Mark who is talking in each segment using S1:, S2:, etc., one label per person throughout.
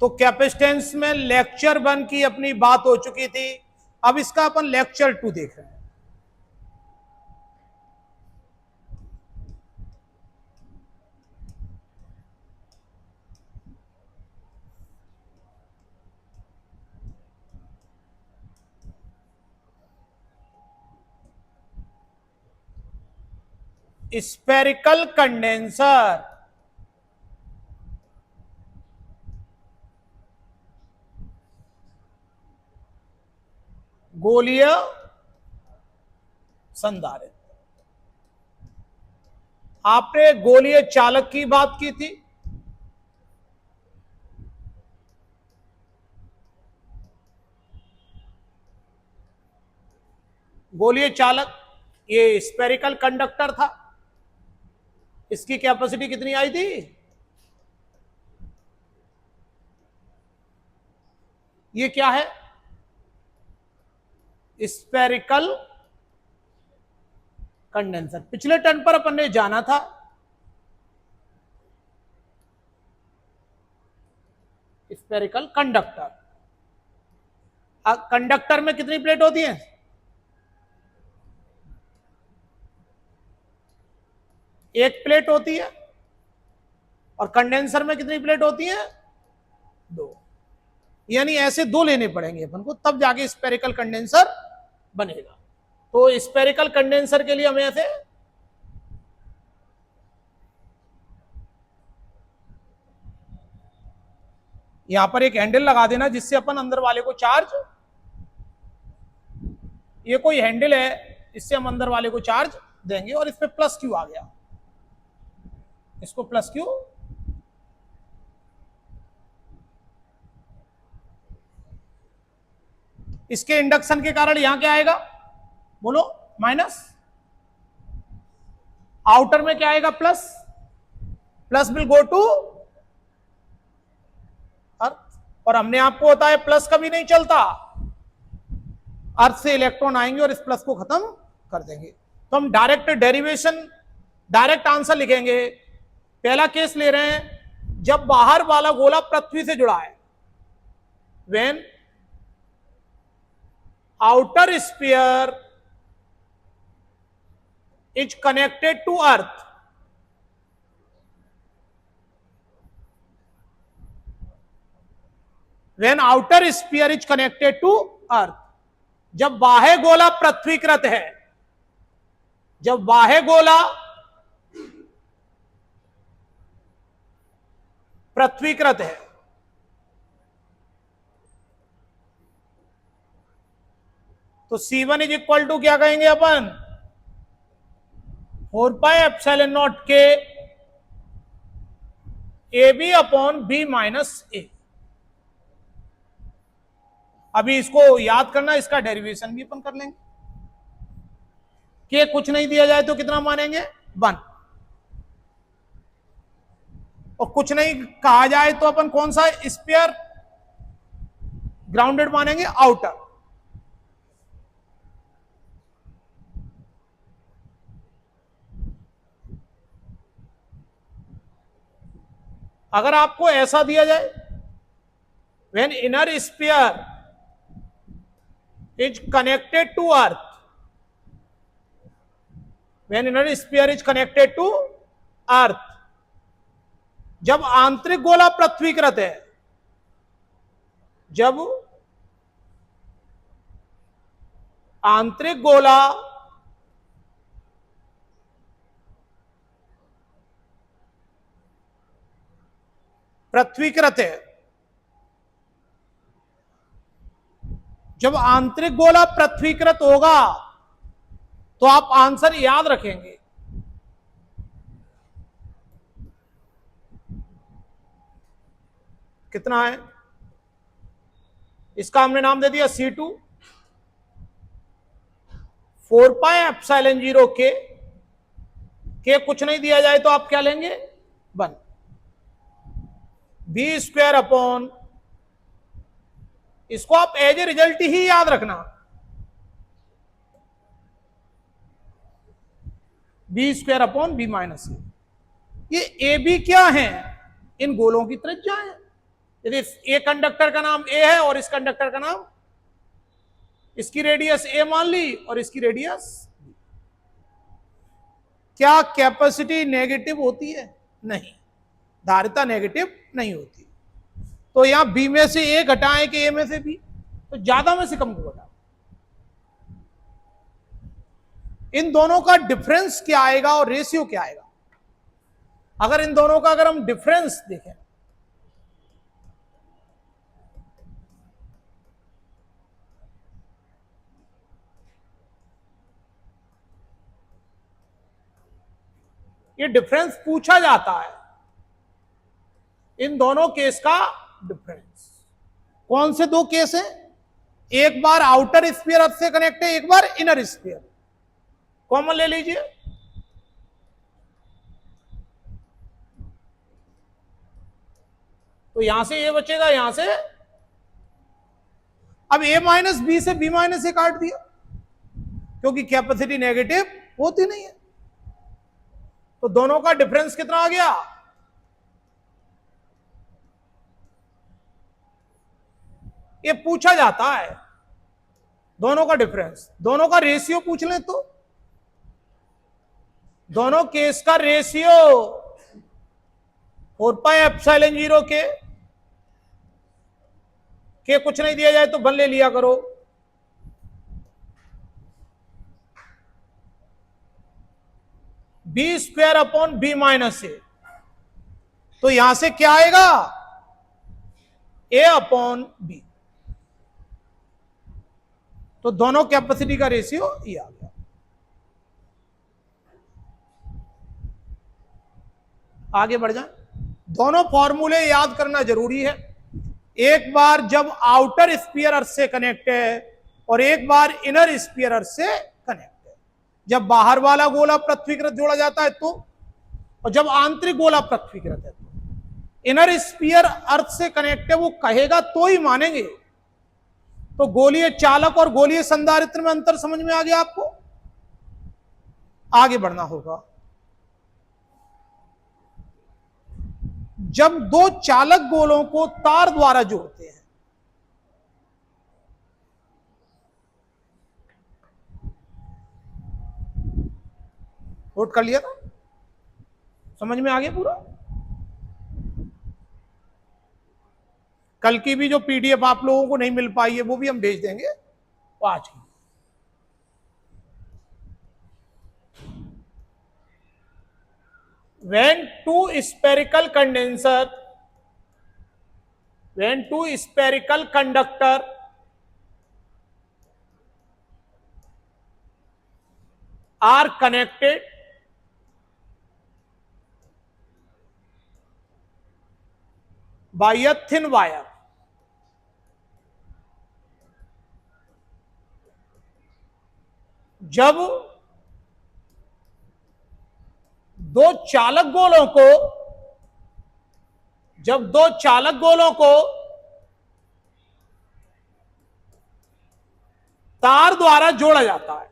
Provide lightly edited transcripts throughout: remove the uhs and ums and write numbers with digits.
S1: तो कैपेसिटेंस में लेक्चर 1 की अपनी बात हो चुकी थी, अब इसका अपन लेक्चर 2 देख रहे हैं। स्फेरिकल कंडेंसर, गोलीय संधारित्र। आपने गोलीय चालक की बात की थी, गोलीय चालक ये स्फेरिकल कंडक्टर था, इसकी कैपेसिटी कितनी आई थी? ये क्या है? Spherical condenser. पिछले टर्न पर अपन ने जाना था स्फेरिकल कंडक्टर। कंडक्टर में कितनी प्लेट होती हैं? एक प्लेट होती है। और कंडेंसर में कितनी प्लेट होती है? 2। यानी ऐसे 2 लेने पड़ेंगे अपन को, तब जाके स्फेरिकल कंडेंसर बनेगा। तो स्फेरिकल कंडेंसर के लिए हमें ऐसे यहां पर एक हैंडल लगा देना, जिससे अपन अंदर वाले को चार्ज, ये कोई हैंडल है, इससे हम अंदर वाले को चार्ज देंगे। और इस पे प्लस क्यू आ गया, इसको प्लस क्यू, इसके इंडक्शन के कारण यहां क्या आएगा? बोलो, माइनस। आउटर में क्या आएगा? Plus. Plus will go to earth. और हमने आपको होता है प्लस कभी नहीं चलता, अर्थ से इलेक्ट्रॉन आएंगे और इस प्लस को खत्म कर देंगे। तो हम डायरेक्ट डेरिवेशन, डायरेक्ट आंसर लिखेंगे। पहला केस ले रहे हैं जब बाहर वाला गोला पृथ्वी से जुड़ा है, when outer sphere is connected to earth. When outer sphere is connected to earth, जब बाह्य गोला पृथ्वीकृत है, जब बाह्य गोला पृथ्वीकृत है, तो C1 इज इक्वल टू क्या कहेंगे अपन? 4πε0 के AB अपॉन B माइनस ए। अभी इसको याद करना, इसका डेरिवेशन भी अपन कर लेंगे। के कुछ नहीं दिया जाए तो कितना मानेंगे? 1। और कुछ नहीं कहा जाए तो अपन कौन सा स्फीयर ग्राउंडेड मानेंगे? आउटर। अगर आपको ऐसा दिया जाए, when inner sphere is connected to earth, when inner sphere is connected to earth, जब आंतरिक गोला पृथ्वीकृत है, जब आंतरिक गोला पृथ्वीकृत है, जब आंतरिक गोला पृथ्वीकृत होगा तो आप आंसर याद रखेंगे। कितना है? इसका हमने नाम दे दिया C2। 4πε0 के कुछ नहीं दिया जाए तो आप क्या लेंगे? 1। B स्क्वायर अपॉन, इसको आप एज ए रिजल्ट ही याद रखना, B square upon B minus A. ये AB क्या है? इन गोलों की त्रिज्या है। यदि ए कंडक्टर का नाम ए है और इस कंडक्टर का नाम, इसकी रेडियस ए मान ली और इसकी रेडियस, क्या कैपेसिटी नेगेटिव होती है? नहीं, धारिता नेगेटिव नहीं होती। तो यहां बी में से ए घटाएं कि ए में से बी, तो ज्यादा में से कम को घटाओ। इन दोनों का डिफरेंस क्या आएगा और रेशियो क्या आएगा? अगर इन दोनों का अगर हम डिफरेंस देखें, ये डिफरेंस पूछा जाता है, इन दोनों केस का डिफरेंस। कौन से दो केस हैं? एक बार आउटर स्फीयर अर्थ से कनेक्ट है, एक बार इनर स्फीयर। कॉमन ले लीजिए, तो यहां से ए बचेगा, यहां से अब a माइनस बी से b माइनस ए काट दिया, क्योंकि कैपेसिटी नेगेटिव होती नहीं है। तो दोनों का डिफरेंस कितना आ गया? ये पूछा जाता है दोनों का डिफरेंस। दोनों का रेशियो पूछ लें तो दोनों केस का रेशियो 4πε0 के कुछ नहीं दिया जाए तो 1 ले लिया करो। B square upon B minus A, तो यहां से क्या आएगा? A upon B. तो दोनों कैपेसिटी का रेशियो ये आ गया। आगे बढ़ जाए, दोनों फॉर्मूले याद करना जरूरी है। एक बार जब आउटर स्फीयर अर्थ से कनेक्ट है और एक बार इनर स्फीयर अर्थ से कनेक्ट है। जब बाहर वाला गोला पृथ्वीकृत जोड़ा जाता है तो, और जब आंतरिक गोला पृथ्वीकृत है तो। इनर स्फीयर अर्थ से कनेक्ट है, वो कहेगा तो ही मानेंगे। तो गोलीय चालक और गोलीय संधारित्र में अंतर समझ में आ गया आपको? आगे बढ़ना होगा। जब दो चालक गोलों को तार द्वारा जोड़ते हैं, नोट कर लिया था? समझ में आ गया पूरा? कल की भी जो पीडीएफ आप लोगों को नहीं मिल पाई है वो भी हम भेज देंगे आज की। When two spherical conductor are connected by a thin wire, जब दो चालक गोलों को तार द्वारा जोड़ा जाता है,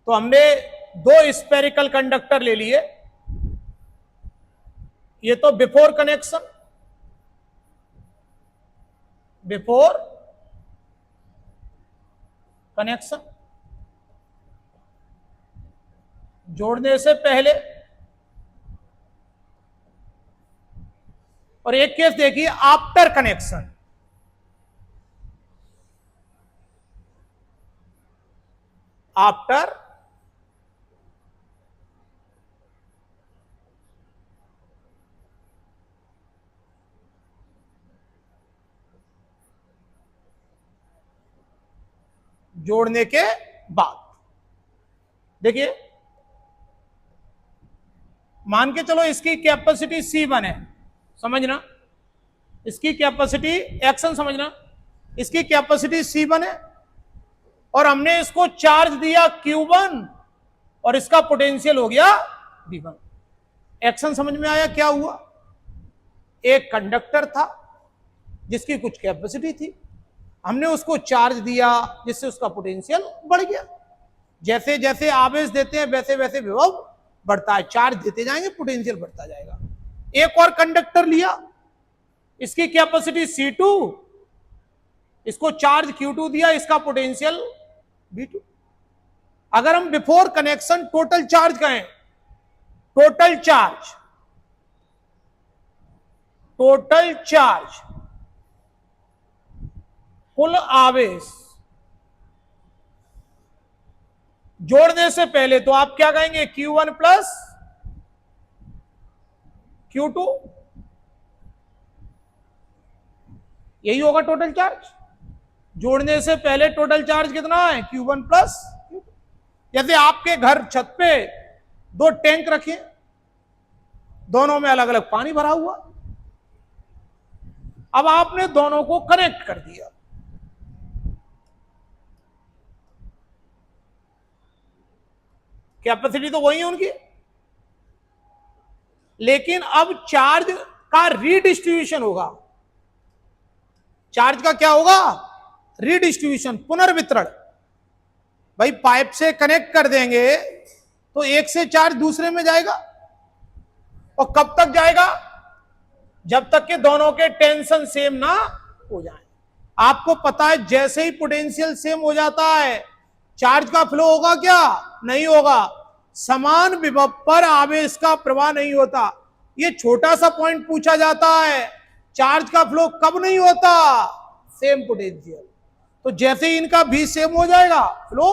S1: तो हमने दो स्फेरिकल कंडक्टर ले लिए। ये तो बिफोर कनेक्शन, जोड़ने से पहले। और एक केस देखिए आफ्टर कनेक्शन। आफ्टर जोड़ने के बाद। देखिए, मान के चलो इसकी कैपेसिटी C1 है, समझना। इसकी कैपेसिटी एक्शन समझना, इसकी कैपेसिटी C1 है और हमने इसको चार्ज दिया Q1 और इसका पोटेंशियल हो गया V1। एक्शन समझ में आया? क्या हुआ? एक कंडक्टर था जिसकी कुछ कैपेसिटी थी हमने उसको चार्ज दिया जिससे उसका पोटेंशियल बढ़ गया। जैसे जैसे आवेश देते हैं वैसे वैसे विभव बढ़ता है, चार्ज देते जाएंगे पोटेंशियल बढ़ता जाएगा। एक और कंडक्टर लिया, इसकी कैपेसिटी C2, इसको चार्ज Q2 दिया, इसका पोटेंशियल V2। अगर हम बिफोर कनेक्शन टोटल चार्ज कहें, टोटल चार्ज कुल आवेश जोड़ने से पहले तो आप क्या कहेंगे, Q1 प्लस Q2, यही होगा टोटल चार्ज। जोड़ने से पहले टोटल चार्ज कितना है, Q1 प्लस Q2। जैसे आपके घर छत पे दो टैंक रखे, दोनों में अलग अलग पानी भरा हुआ, अब आपने दोनों को कनेक्ट कर दिया, कैपेसिटी तो वही है उनकी, लेकिन अब चार्ज का रीडिस्ट्रीब्यूशन होगा। चार्ज का क्या होगा, रीडिस्ट्रीब्यूशन, पुनर्वितरण। भाई पाइप से कनेक्ट कर देंगे तो एक से चार्ज दूसरे में जाएगा, और कब तक जाएगा, जब तक के दोनों के टेंशन सेम ना हो जाए। आपको पता है जैसे ही पोटेंशियल सेम हो जाता है चार्ज का फ्लो होगा क्या, नहीं होगा। समान विभव पर आवेश का प्रवाह नहीं होता। ये छोटा सा पॉइंट पूछा जाता है, चार्ज का फ्लो कब नहीं होता, सेम पोटेंशियल। तो जैसे ही इनका भी सेम हो जाएगा फ्लो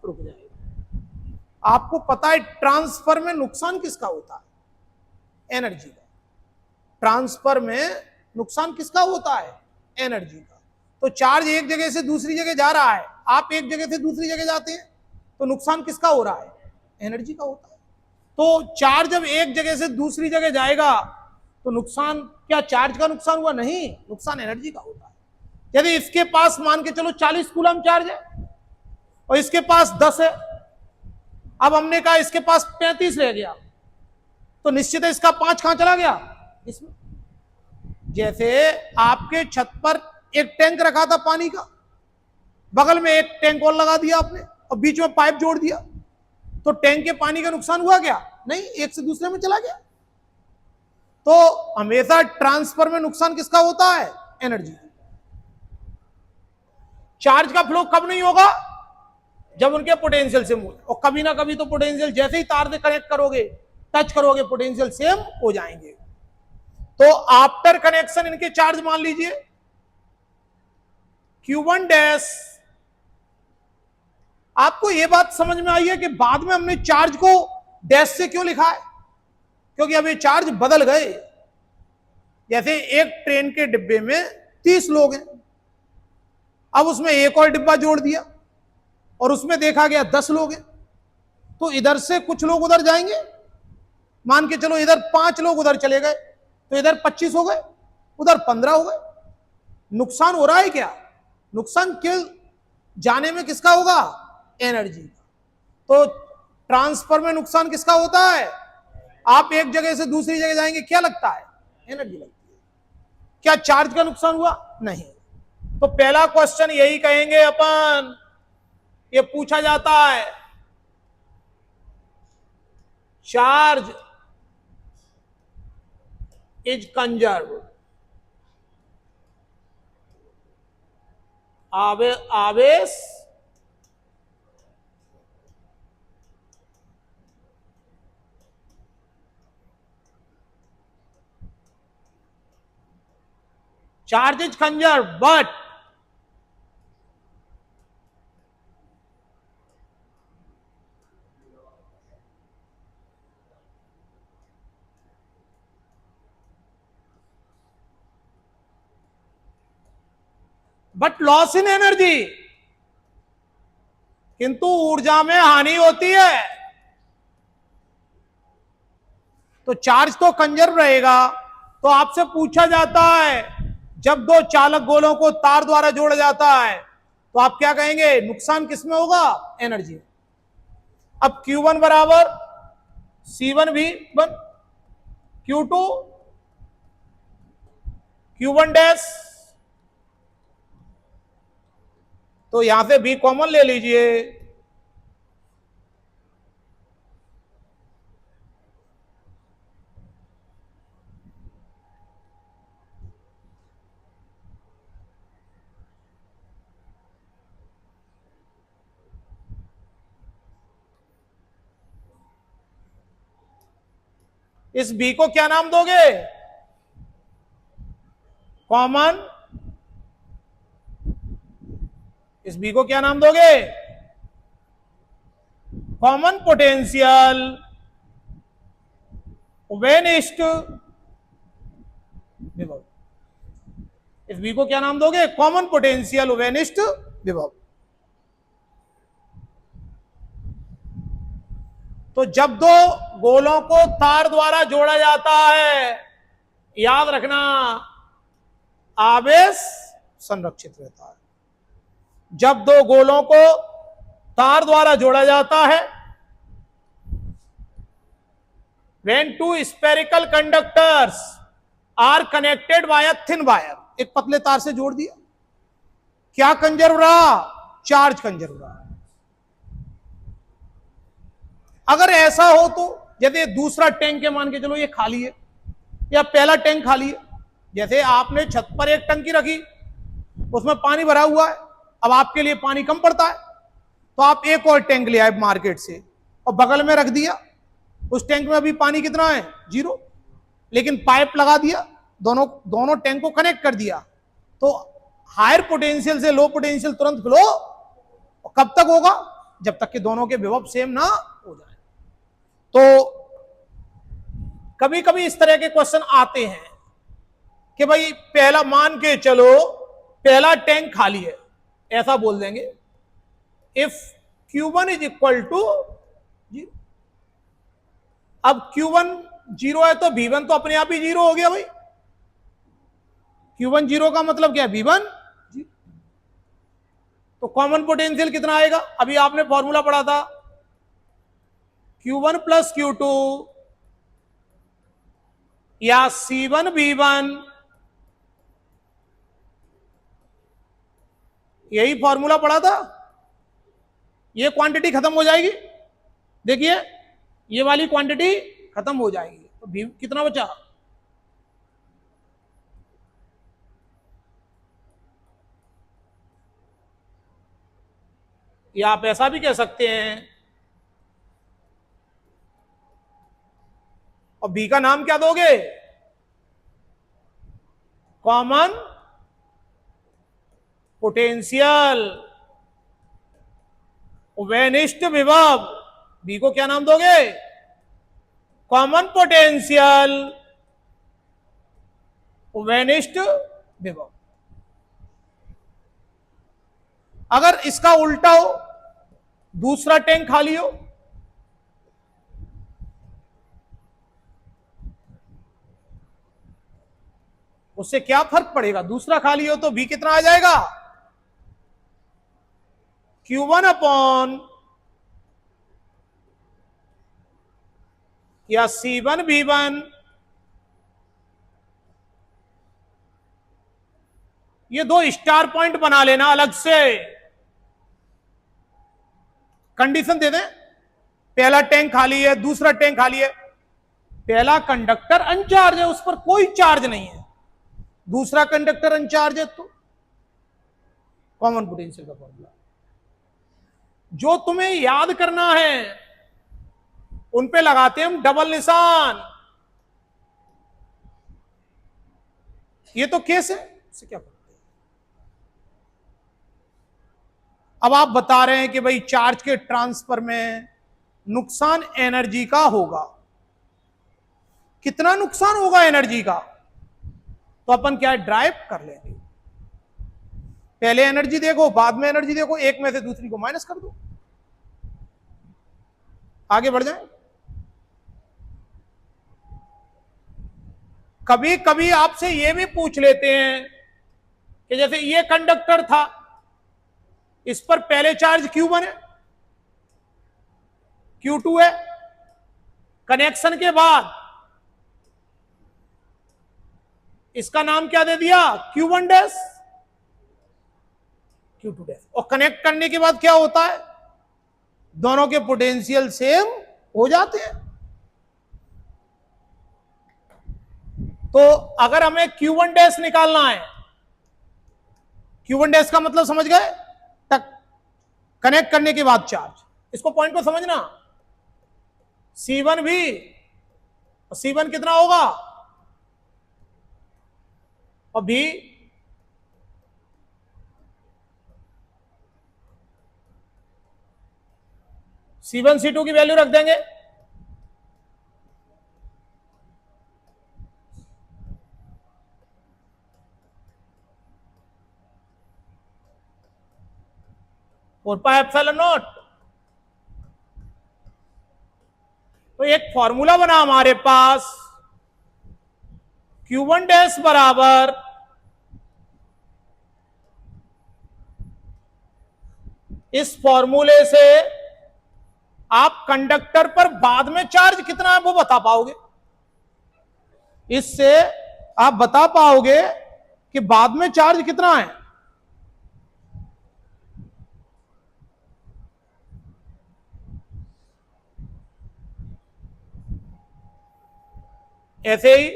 S1: रुक जाएगा। आपको पता है ट्रांसफर में नुकसान किसका होता है, एनर्जी का। ट्रांसफर में नुकसान किसका होता है, एनर्जी का। तो चार्ज एक जगह से दूसरी जगह जा रहा है, आप एक जगह से दूसरी जगह जाते हैं, तो नुकसान किसका हो रहा है, एनर्जी का होता है। तो चार्ज जब एक जगह से दूसरी जगह जाएगा तो नुकसान क्या चार्ज का नुकसान हुआ, नहीं, नुकसान एनर्जी का होता है। यदि इसके पास मान के चलो 40 कूलम चार्ज है और इसके पास 10 है, अब हमने कहा इसके पास 35 रह गया, तो निश्चित है इसका 5 कहां चला गया, इसमें। जैसे आपके छत पर एक टैंक रखा था पानी का, बगल में एक टैंक और लगा दिया आपने और बीच में पाइप जोड़ दिया, तो टैंक के पानी का नुकसान हुआ क्या, नहीं, एक से दूसरे में चला गया। तो हमेशा ट्रांसफर में नुकसान किसका होता है, एनर्जी। चार्ज का फ्लो कब नहीं होगा, जब उनके पोटेंशियल सेम हो, और कभी ना कभी तो पोटेंशियल जैसे ही तार से कनेक्ट करोगे, टच करोगे, पोटेंशियल सेम हो जाएंगे। तो आफ्टर कनेक्शन इनके चार्ज मान लीजिए Q1 डैश। आपको यह बात समझ में आई है कि बाद में हमने चार्ज को डैश से क्यों लिखा है, क्योंकि अब ये चार्ज बदल गए। जैसे एक ट्रेन के डिब्बे में 30 लोग हैं, अब उसमें एक और डिब्बा जोड़ दिया और उसमें देखा गया 10 लोग हैं, तो इधर से कुछ लोग उधर जाएंगे, मान के चलो इधर 5 लोग उधर चले गए, तो इधर 25 हो गए, उधर 15 हो गए। नुकसान हो रहा है क्या, नुकसान केवल जाने में किसका होगा, एनर्जी का। तो ट्रांसफर में नुकसान किसका होता है, आप एक जगह से दूसरी जगह जाएंगे, क्या लगता है, एनर्जी लगती है। क्या चार्ज का नुकसान हुआ, नहीं। तो पहला क्वेश्चन यही कहेंगे अपन, ये पूछा जाता है, चार्ज इज कंजर्व, आवेश charge is conserve but loss in energy, किंतु ऊर्जा में हानि होती है। तो चार्ज तो कंजर्व रहेगा। तो आपसे पूछा जाता है, जब दो चालक गोलों को तार द्वारा जोड़ा जाता है तो आप क्या कहेंगे, नुकसान किसमें होगा, एनर्जी। अब Q1 बराबर C1 V1, Q2 Q1 dash तो यहां से बी कॉमन ले लीजिए। इस बी को क्या नाम दोगे? कॉमन। इस बी को क्या नाम दोगे? कॉमन पोटेंशियल वेनिस्ट विभव। इस बी को क्या नाम दोगे? कॉमन पोटेंशियल वेनिस्ट विभव। तो जब दो गोलों को तार द्वारा जोड़ा जाता है, याद रखना आवेश संरक्षित रहता है। जब दो गोलों को तार द्वारा जोड़ा जाता है, when two spherical conductors are connected by a thin wire, एक पतले तार से जोड़ दिया, क्या कंजर्व रहा? चार्ज कंजर्व रहा। अगर ऐसा हो तो जैसे दूसरा टैंक के मान के चलो ये खाली है या पहला टैंक खाली है, जैसे आपने छत पर एक टंकी रखी, उसमें पानी भरा हुआ है, अब आपके लिए पानी कम पड़ता है तो आप एक और टैंक ले आए मार्केट से और बगल में रख दिया। उस टैंक में अभी पानी कितना है? 0, लेकिन पाइप लगा दिया, दोनों टैंक को कनेक्ट कर दिया, तो हायर पोटेंशियल से लो पोटेंशियल तुरंत फ्लो कब तक होगा? जब तक कि दोनों के विभव सेम ना हो जाए। तो कभी कभी इस तरह के क्वेश्चन आते हैं कि भाई पहला मान के चलो पहला टैंक खाली है, ऐसा बोल देंगे if Q1 is equal to 0। अब Q1 0 है तो V1 तो अपने आप ही 0 हो गया भाई। Q1 0 का मतलब क्या है? V1 0। तो कॉमन पोटेंशियल कितना आएगा? अभी आपने फॉर्मूला पढ़ा था, Q1 प्लस Q2 या C1 V1, यही फॉर्मूला पढ़ा था। ये क्वांटिटी खत्म हो जाएगी, देखिए ये वाली क्वांटिटी खत्म हो जाएगी, तो भी कितना बचा? या आप ऐसा भी कह सकते हैं, और बी का नाम क्या दोगे? कॉमन पोटेंशियल वेनिस्ट विभव। बी को क्या नाम दोगे? कॉमन पोटेंशियल वेनिस्ट विभव। अगर इसका उल्टा हो, दूसरा टैंक खाली हो, उससे क्या फर्क पड़ेगा? दूसरा खाली हो तो बी कितना आ जाएगा? Q1 अपॉन या C1 V1। ये दो स्टार पॉइंट बना लेना अलग से, कंडीशन दे दें, पहला टैंक खाली है, दूसरा टैंक खाली है, पहला कंडक्टर अनचार्ज है, उस पर कोई चार्ज नहीं है, दूसरा कंडक्टर अनचार्ज है, तो कॉमन पोटेंशियल का फॉर्मूला। जो तुम्हें याद करना है उन पे लगाते हैं हम डबल निशान। ये तो केस है, इससे क्या पता। अब आप बता रहे हैं कि भाई चार्ज के ट्रांसफर में नुकसान एनर्जी का होगा, कितना नुकसान होगा एनर्जी का? तो अपन क्या ड्राइव कर लेंगे, पहले एनर्जी देखो बाद में एनर्जी देखो, एक में से दूसरी को माइनस कर दो, आगे बढ़ जाए। कभी कभी आपसे यह भी पूछ लेते हैं कि जैसे ये कंडक्टर था, इस पर पहले चार्ज Q1 है, Q2 है, कनेक्शन के बाद इसका नाम क्या दे दिया? Q1 dash. Q2 dash. और कनेक्ट करने के बाद क्या होता है, दोनों के पोटेंशियल सेम हो जाते हैं। तो अगर हमें Q1 डैश निकालना है, Q1 डैश का मतलब समझ गए, तक कनेक्ट करने के बाद चार्ज, इसको पॉइंट को समझना। C1 भी, C1 कितना होगा, और भी C1 C2 की वैल्यू रख देंगे। Four pi epsilon not. तो एक फॉर्मूला बना हमारे पास, Q1 डैश बराबर इस फॉर्मूले से आप कंडक्टर पर बाद में चार्ज कितना है वो बता पाओगे। इससे आप बता पाओगे कि बाद में चार्ज कितना है। ऐसे ही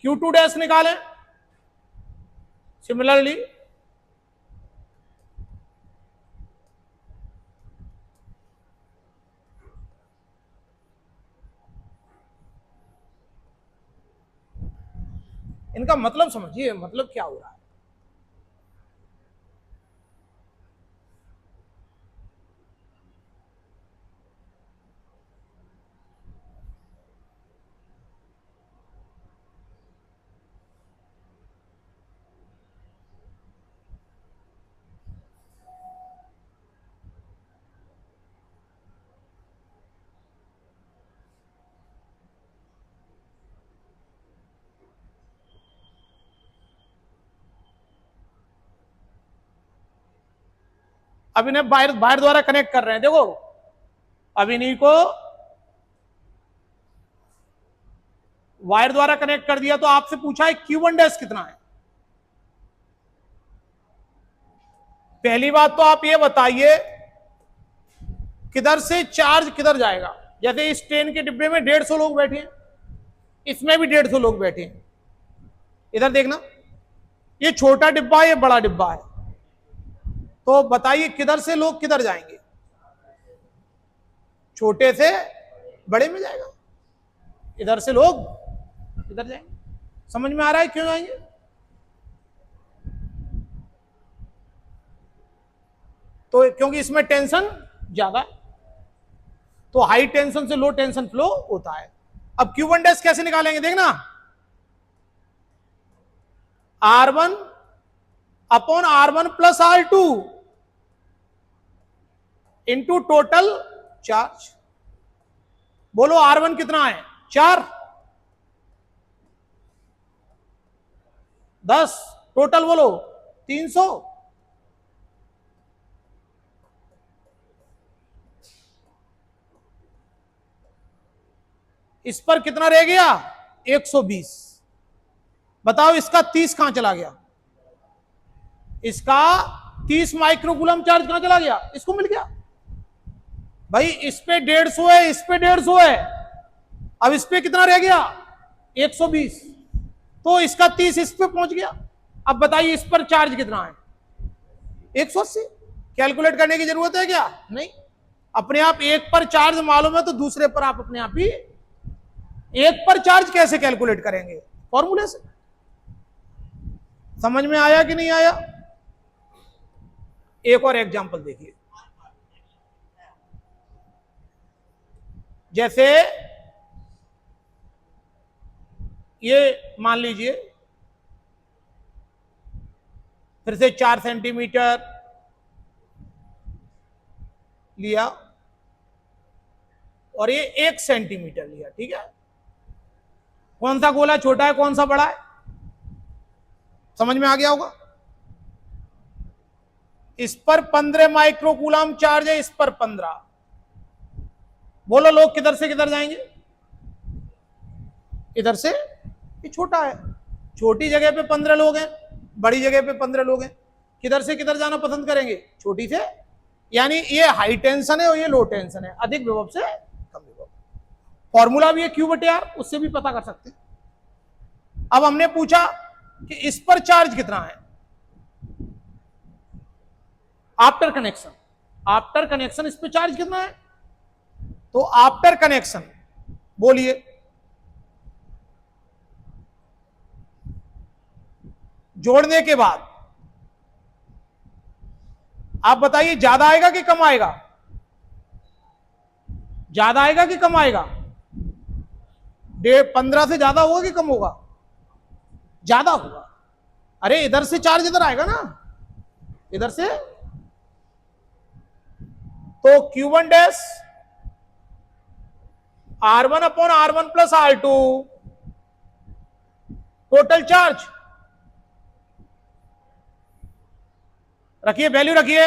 S1: Q2 डैश निकालें, सिमिलरली इनका मतलब समझिए, मतलब क्या हो रहा है। अब इन्हें वायर द्वारा कनेक्ट कर रहे हैं। देखो, अब इन्हीं को वायर द्वारा कनेक्ट कर दिया, तो आपसे पूछा है Q1 डैश कितना है। पहली बात तो आप ये बताइए, किधर से चार्ज किधर जाएगा। जैसे इस ट्रेन के डिब्बे में 150 लोग बैठे हैं, इसमें भी 150 लोग बैठे हैं। इधर देखना, ये छोटा डिब्बा है, ये बड़ा डिब्बा है। तो बताइए किधर से लोग किधर जाएंगे, छोटे से बड़े में जाएगा, इधर से लोग इधर जाएंगे। समझ में आ रहा है क्यों जाएंगे। तो क्योंकि इसमें टेंशन ज्यादा है, तो हाई टेंशन से लो टेंशन फ्लो होता है। अब Q1 डैश कैसे निकालेंगे, देखना, R1 upon R1 plus R2 into total charge. बोलो R1 कितना है, 4, 10, टोटल बोलो 300। इस पर कितना रह गया, 120। बताओ इसका 30 कहां चला गया, इसका 30 माइक्रोकूलम चार्ज कहां चला गया, इसको मिल गया। भाई इस पे 150 है, इस पे 150 है, अब इस पे कितना रह गया, 120। तो इसका 30 इस पे पहुंच गया। अब बताइए इस पर चार्ज कितना है, 180। कैलकुलेट करने की जरूरत है क्या, नहीं। अपने आप एक पर चार्ज मालूम है तो दूसरे पर आप अपने आप ही एक पर चार्ज कैसे कैलकुलेट करेंगे, फॉर्मूले से। समझ में आया कि नहीं आया। एक और एग्जांपल देखिए, जैसे ये मान लीजिए फिर से 4 सेंटीमीटर लिया और ये 1 सेंटीमीटर लिया, ठीक है। कौन सा गोला छोटा है, कौन सा बड़ा है, समझ में आ गया होगा। इस पर 15 माइक्रोकूलम चार्ज है, इस पर 15। बोलो लोग किधर से किधर जाएंगे, इधर से। ये छोटा है, छोटी जगह पे 15 लोग हैं, बड़ी जगह पे 15 लोग हैं, किधर से किधर जाना पसंद करेंगे? छोटी से, यानी ये हाई टेंशन है और ये लो टेंशन है, अधिक विभव से कम विभव। फॉर्मूला भी है Q/R, उससे भी पता कर सकते हैं। अब हमने पूछा कि इस पर चार्ज कितना है आफ्टर कनेक्शन, आफ्टर कनेक्शन इस पर चार्ज कितना है? तो आफ्टर कनेक्शन बोलिए, जोड़ने के बाद आप बताइए ज्यादा आएगा कि कम आएगा? ज्यादा आएगा कि कम आएगा? 15 से ज्यादा होगा कि कम होगा? ज्यादा होगा। अरे इधर से चार्ज इधर आएगा ना, इधर से, तो Q1 dash R1/R1 plus R2 total charge, रखिए वैल्यू, रखिए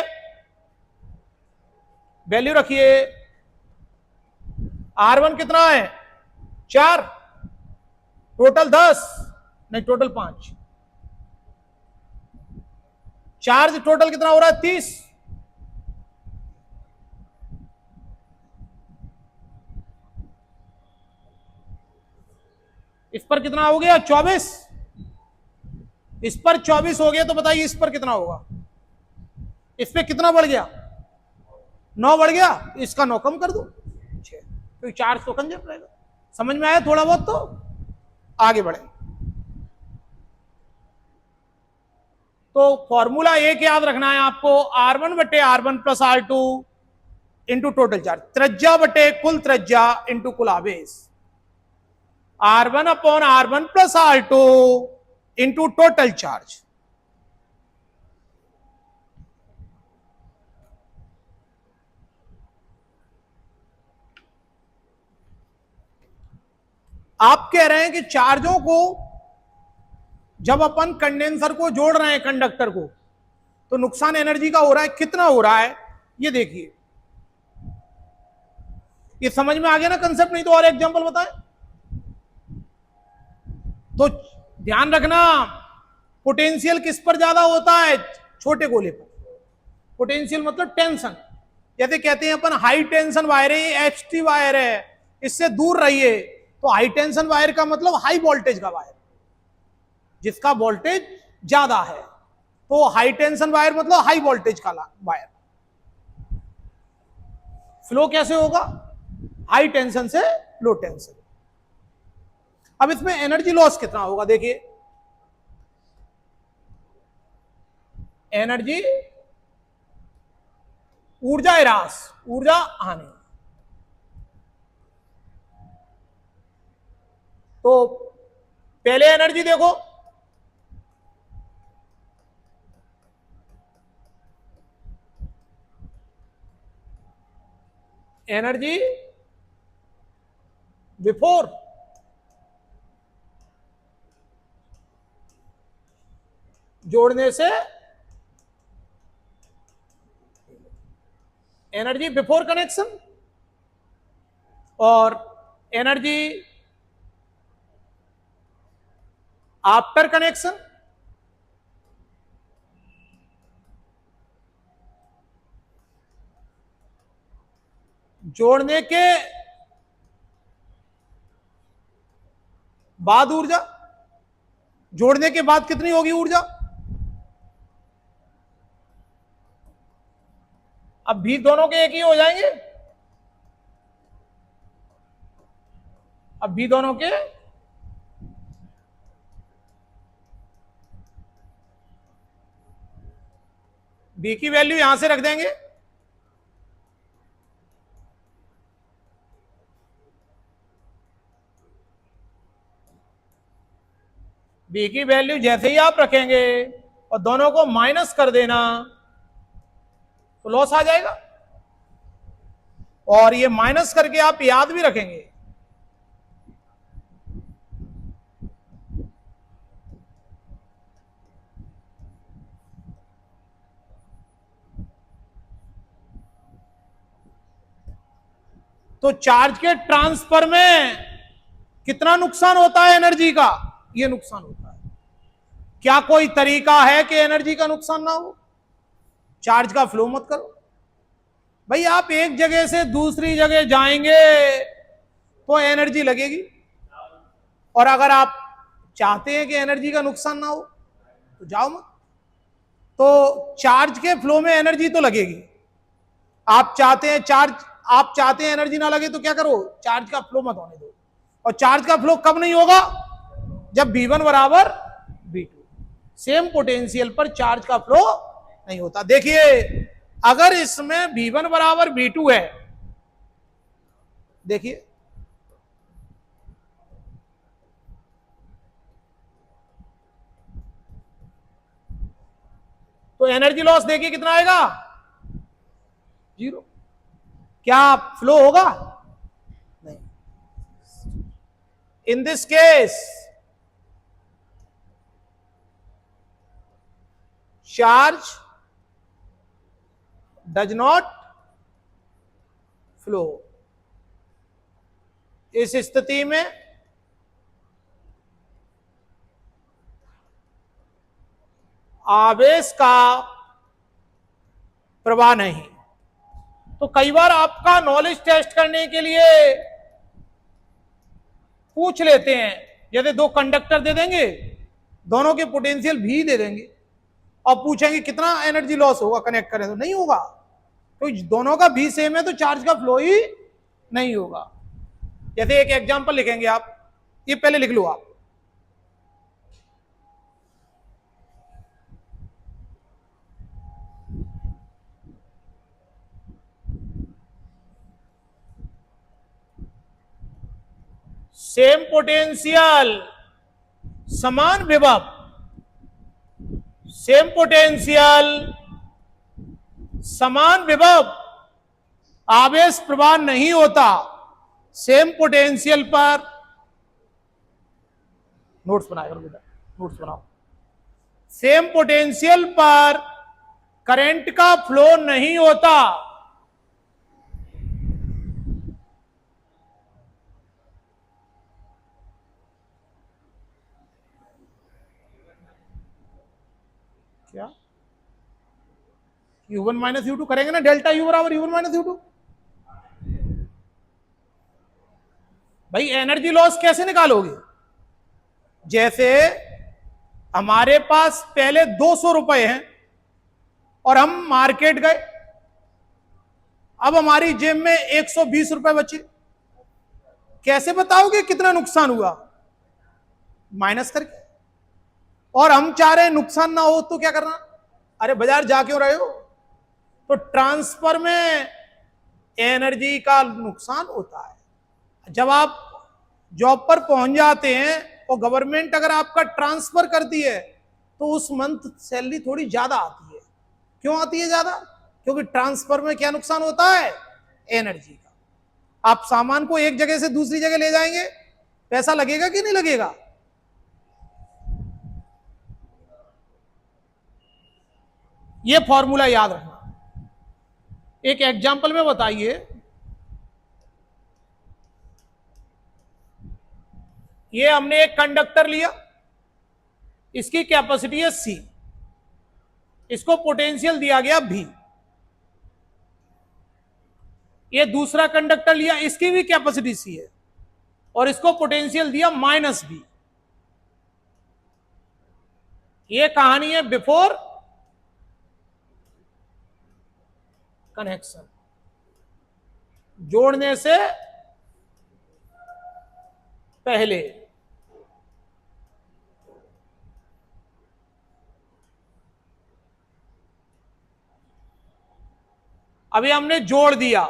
S1: वैल्यू, रखिए। R1 कितना है? 4, टोटल 10, नहीं टोटल 5, चार्ज टोटल कितना हो रहा है? 30। इस पर कितना हो गया? 24। इस पर 24 हो गया, तो बताइए इस पर कितना होगा? इस पे कितना बढ़ गया? 9 बढ़ गया, इसका 9 कम कर दो 6, तो चार्ज तो कंजर्व रहेगा। समझ में आया थोड़ा बहुत? तो आगे बढ़े। तो फॉर्मूला एक याद रखना है आपको, R1/R1 plus R2 into total charge, त्रिज्या बटे कुल त्रिज्या इंटू कुल आवेश, R1/R1 plus R2 into total charge. आप कह रहे हैं कि चार्जों को जब अपन कंडेंसर को जोड़ रहे हैं कंडक्टर को, तो नुकसान एनर्जी का हो रहा है, कितना हो रहा है ये देखिए। ये समझ में आ गया ना कंसेप्ट? नहीं तो और एग्जांपल बताएं। तो ध्यान रखना, पोटेंशियल किस पर ज्यादा होता है? छोटे गोले पर। पोटेंशियल मतलब टेंशन, जैसे कहते हैं अपन हाई टेंशन वायर है, HT वायर है, इससे दूर रहिए। तो हाई टेंशन वायर का मतलब हाई वोल्टेज का वायर, जिसका वोल्टेज ज्यादा है, तो हाई टेंशन वायर मतलब हाई वोल्टेज का वायर। फ्लो कैसे होगा? हाई टेंशन से लो टेंशन। अब इसमें एनर्जी लॉस कितना होगा देखिए, एनर्जी, ऊर्जा ह्रास, ऊर्जा हानि। तो पहले एनर्जी देखो, एनर्जी बिफोर जोड़ने से, एनर्जी बिफोर कनेक्शन, और एनर्जी आफ्टर कनेक्शन। जोड़ने के बाद ऊर्जा, जोड़ने के बाद कितनी होगी ऊर्जा? अब भी दोनों के एक ही हो जाएंगे, अब भी दोनों के बी की वैल्यू यहां से रख देंगे, बी की वैल्यू जैसे ही आप रखेंगे और दोनों को माइनस कर देना तो लॉस आ जाएगा। और ये माइनस करके आप याद भी रखेंगे, तो चार्ज के ट्रांसफर में कितना नुकसान होता है एनर्जी का? ये नुकसान होता है। क्या कोई तरीका है कि एनर्जी का नुकसान ना हो? चार्ज का फ्लो मत करो भाई। आप एक जगह से दूसरी जगह जाएंगे तो एनर्जी लगेगी, और अगर आप चाहते हैं कि एनर्जी का नुकसान ना हो तो जाओ मत। तो चार्ज के फ्लो में एनर्जी तो लगेगी। आप चाहते हैं एनर्जी ना लगे तो क्या करो, चार्ज का फ्लो मत होने दो। और चार्ज का फ्लो कब नहीं होगा? जब V1 बराबर V2, सेम पोटेंशियल पर चार्ज का फ्लो नहीं होता। देखिए, अगर इसमें V1 बराबर V2 है, देखिए तो एनर्जी लॉस देखिए कितना आएगा, 0। क्या फ्लो होगा? नहीं। In this case charge does not flow. इस स्थिति में आवेश का प्रवाह नहीं। तो कई बार आपका नॉलेज टेस्ट करने के लिए पूछ लेते हैं, जैसे दो कंडक्टर दे देंगे, दोनों के पोटेंशियल भी दे देंगे, और पूछेंगे कितना एनर्जी लॉस होगा कनेक्ट करें, तो नहीं होगा। तो दोनों का भी सेम है तो चार्ज का फ्लो ही नहीं होगा। जैसे एक एग्जांपल लिखेंगे आप, ये पहले लिख लो आप। सेम पोटेंशियल समान विभव, सेम पोटेंशियल समान विभव, आवेश प्रवाह नहीं होता। सेम पोटेंशियल पर नोट्स बनाया करो बेटा, नोट्स बनाओ। सेम पोटेंशियल पर करंट का फ्लो नहीं होता। क्या U1 माइनस U2 करेंगे ना, डेल्टा U बराबर U1 माइनस U2। भाई एनर्जी लॉस कैसे निकालोगे? जैसे हमारे पास पहले 200 रुपए हैं और हम मार्केट गए, अब हमारी जेब में 120 रुपए बचे। कैसे बताओगे कितना नुकसान हुआ? माइनस करके। और हम चाह रहे हैं नुकसान ना हो तो क्या करना? अरे बाजार जा क्यों रहे हो? तो ट्रांसफर में एनर्जी का नुकसान होता है। जब आप जॉब पर पहुंच जाते हैं और गवर्नमेंट अगर आपका ट्रांसफर करती है तो उस मंथ सैलरी थोड़ी ज्यादा आती है। क्यों आती है ज्यादा? क्योंकि ट्रांसफर में क्या नुकसान होता है? एनर्जी का। आप सामान को एक जगह से दूसरी जगह ले जाएंगे, पैसा लगेगा कि नहीं लगेगा? ये फॉर्मूला याद रखना। एक एग्जांपल में बताइए, ये हमने एक कंडक्टर लिया, इसकी कैपेसिटी है C, इसको पोटेंशियल दिया गया V। ये दूसरा कंडक्टर लिया, इसकी भी कैपेसिटी C है और इसको पोटेंशियल दिया -V। ये कहानी है बिफोर कनेक्शन, जोड़ने से पहले। अभी हमने जोड़ दिया,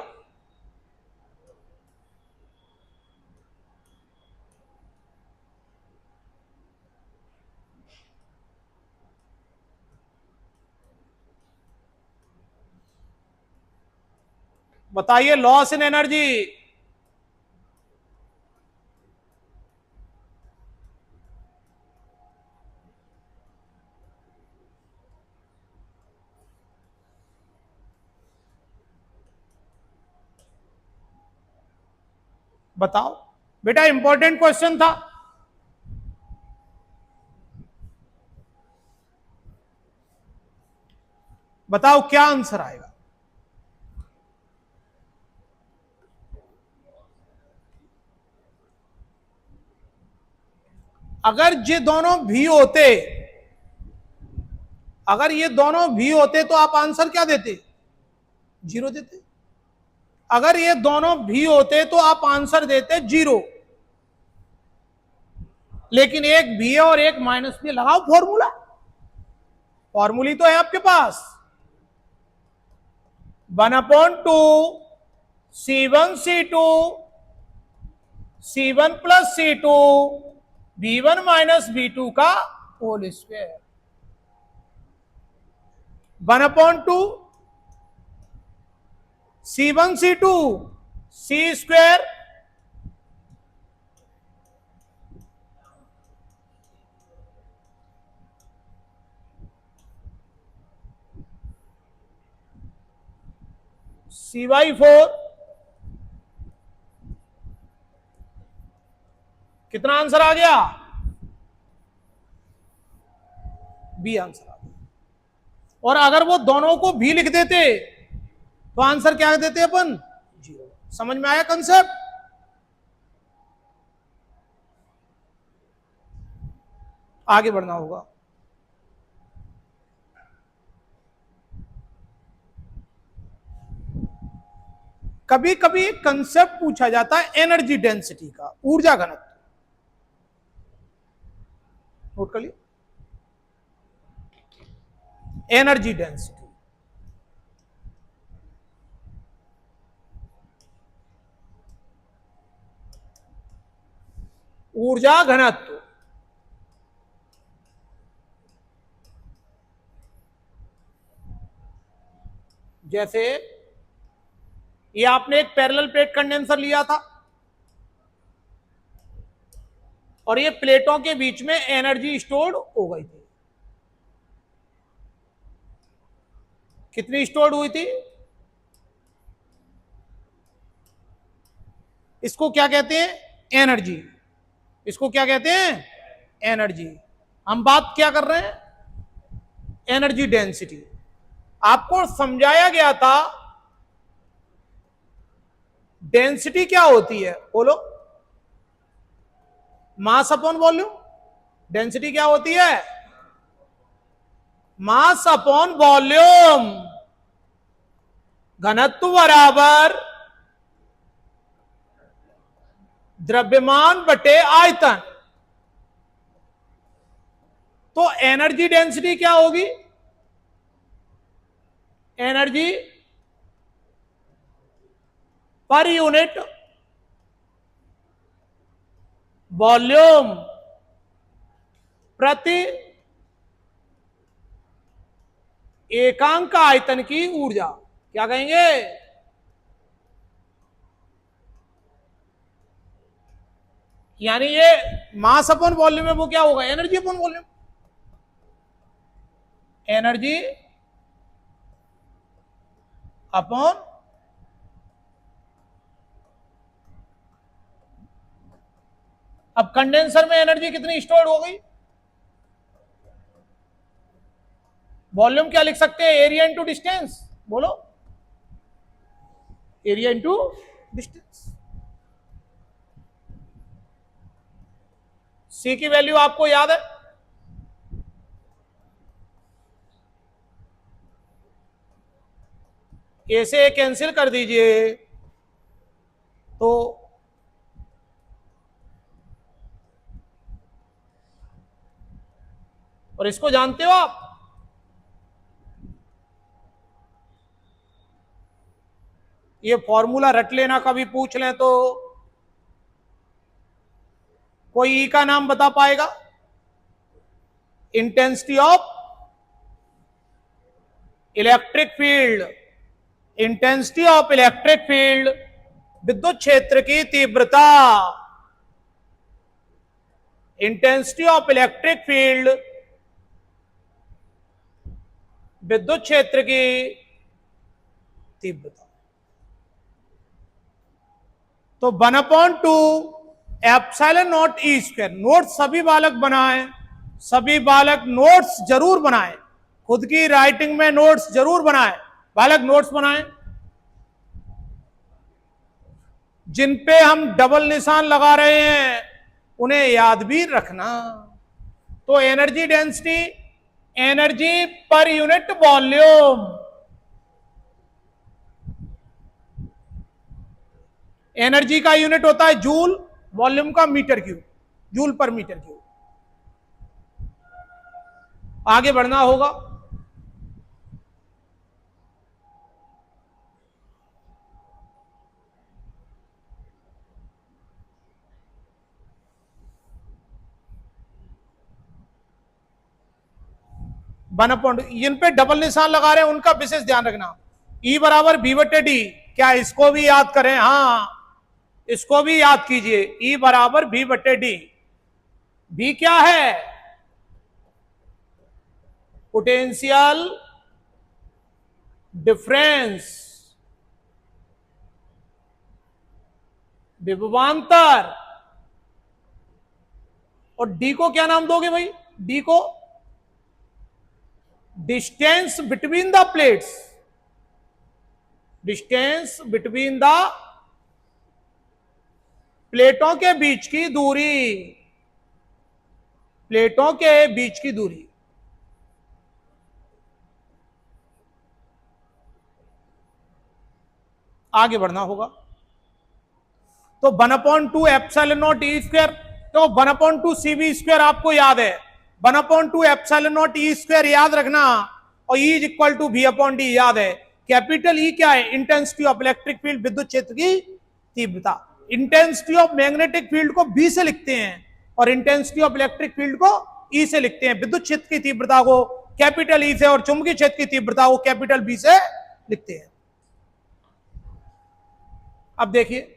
S1: बताइए लॉस इन एनर्जी। बताओ बेटा, इंपॉर्टेंट क्वेश्चन था। बताओ क्या आंसर आएगा? अगर ये दोनों भी होते, अगर ये दोनों भी होते तो आप आंसर क्या देते? 0 देते। अगर ये दोनों भी होते तो आप आंसर देते 0। लेकिन एक भी है और एक माइनस भी, लगाओ फॉर्मूला। फॉर्मूली तो है आपके पास, 1/2 C1 C2 C1 plus C2 B1 minus B2 का whole square, 1/2 C1 C2 C square C/4। कितना आंसर आ गया? बी आंसर आ गया। और अगर वो दोनों को भी लिख देते तो आंसर क्या देते अपन? 0। समझ में आया कंसेप्ट? आगे बढ़ना होगा। कभी कभी एक कंसेप्ट पूछा जाता है एनर्जी डेंसिटी का, ऊर्जा घनत्व। नोट कर लिया, एनर्जी डेंसिटी। ऊर्जा घनत्व जैसे ये आपने एक पैरेलल प्लेट कंडेंसर लिया था और ये प्लेटों के बीच में एनर्जी स्टोर्ड हो गई थी। कितनी स्टोर्ड हुई थी? इसको क्या कहते हैं? एनर्जी। इसको क्या कहते हैं? एनर्जी। हम बात क्या कर रहे हैं? Energy density. आपको समझाया गया था डेंसिटी क्या होती है, बोलो। Mass upon volume. डेंसिटी क्या होती है? Mass upon volume. घनत्व बराबर द्रव्यमान बटे आयतन। तो एनर्जी डेंसिटी क्या होगी? एनर्जी पर यूनिट वॉल्यूम प्रति एकांक आयतन की ऊर्जा। क्या कहेंगे? यानी ये मास अपॉन वॉल्यूम है, वो क्या होगा? Energy upon volume. Energy upon अब कंडेंसर में एनर्जी कितनी स्टोर्ड हो गई? वॉल्यूम क्या लिख सकते हैं? Area into distance. बोलो, एरिया इंटू डिस्टेंस। सी की वैल्यू आपको याद है? ए से कैंसिल कर दीजिए तो और इसको जानते हो आप? ये फॉर्मूला रट लेना, कभी पूछ लें तो। कोई ई का नाम बता पाएगा? Intensity of electric field. Intensity of electric field विद्युत क्षेत्र की तीव्रता। इंटेंसिटी ऑफ इलेक्ट्रिक फील्ड विद्युत क्षेत्र की तीव्रता। तो 1/2 epsilon not E square. Note सभी बालक बनाएं, सभी बालक नोट्स जरूर बनाएं। खुद की राइटिंग में नोट्स जरूर बनाएं, बालक नोट्स बनाएं। जिन पे हम डबल निशान लगा रहे हैं उन्हें याद भी रखना। तो energy density, energy per unit volume, energy का यूनिट होता है जूल, वॉल्यूम का metre cube, joule per metre cube. आगे बढ़ना होगा। वन अपॉइंट, इन पे डबल निशान लगा रहे हैं उनका विशेष ध्यान रखना। E बराबर V बटे डी, क्या इसको भी याद करें? हाँ, इसको भी याद कीजिए। E बराबर V बटे डी। V क्या है? पोटेंशियल डिफरेंस, विभवांतर। और D को क्या नाम दोगे भाई? D को distance between the plates, distance between the प्लेटों के बीच की दूरी, प्लेटों के बीच की दूरी। आगे बढ़ना होगा। तो 1/2 एप्सिलॉन नॉट ई स्क्वायर, तो 1/2 CV स्क्वायर आपको याद है, 1/2 एप्सिलॉन नॉट ई स्क्वायर याद रखना, और E is equal to V/D याद है। कैपिटल E क्या है? इंटेंसिटी ऑफ इलेक्ट्रिक फील्ड, विद्युत क्षेत्र की तीव्रता। इंटेंसिटी ऑफ मैग्नेटिक फील्ड को B से लिखते हैं और इंटेंसिटी ऑफ इलेक्ट्रिक फील्ड को E से लिखते हैं। विद्युत क्षेत्र की तीव्रता को कैपिटल E से और चुंबकीय क्षेत्र की तीव्रता को कैपिटल B से लिखते हैं। अब देखिए,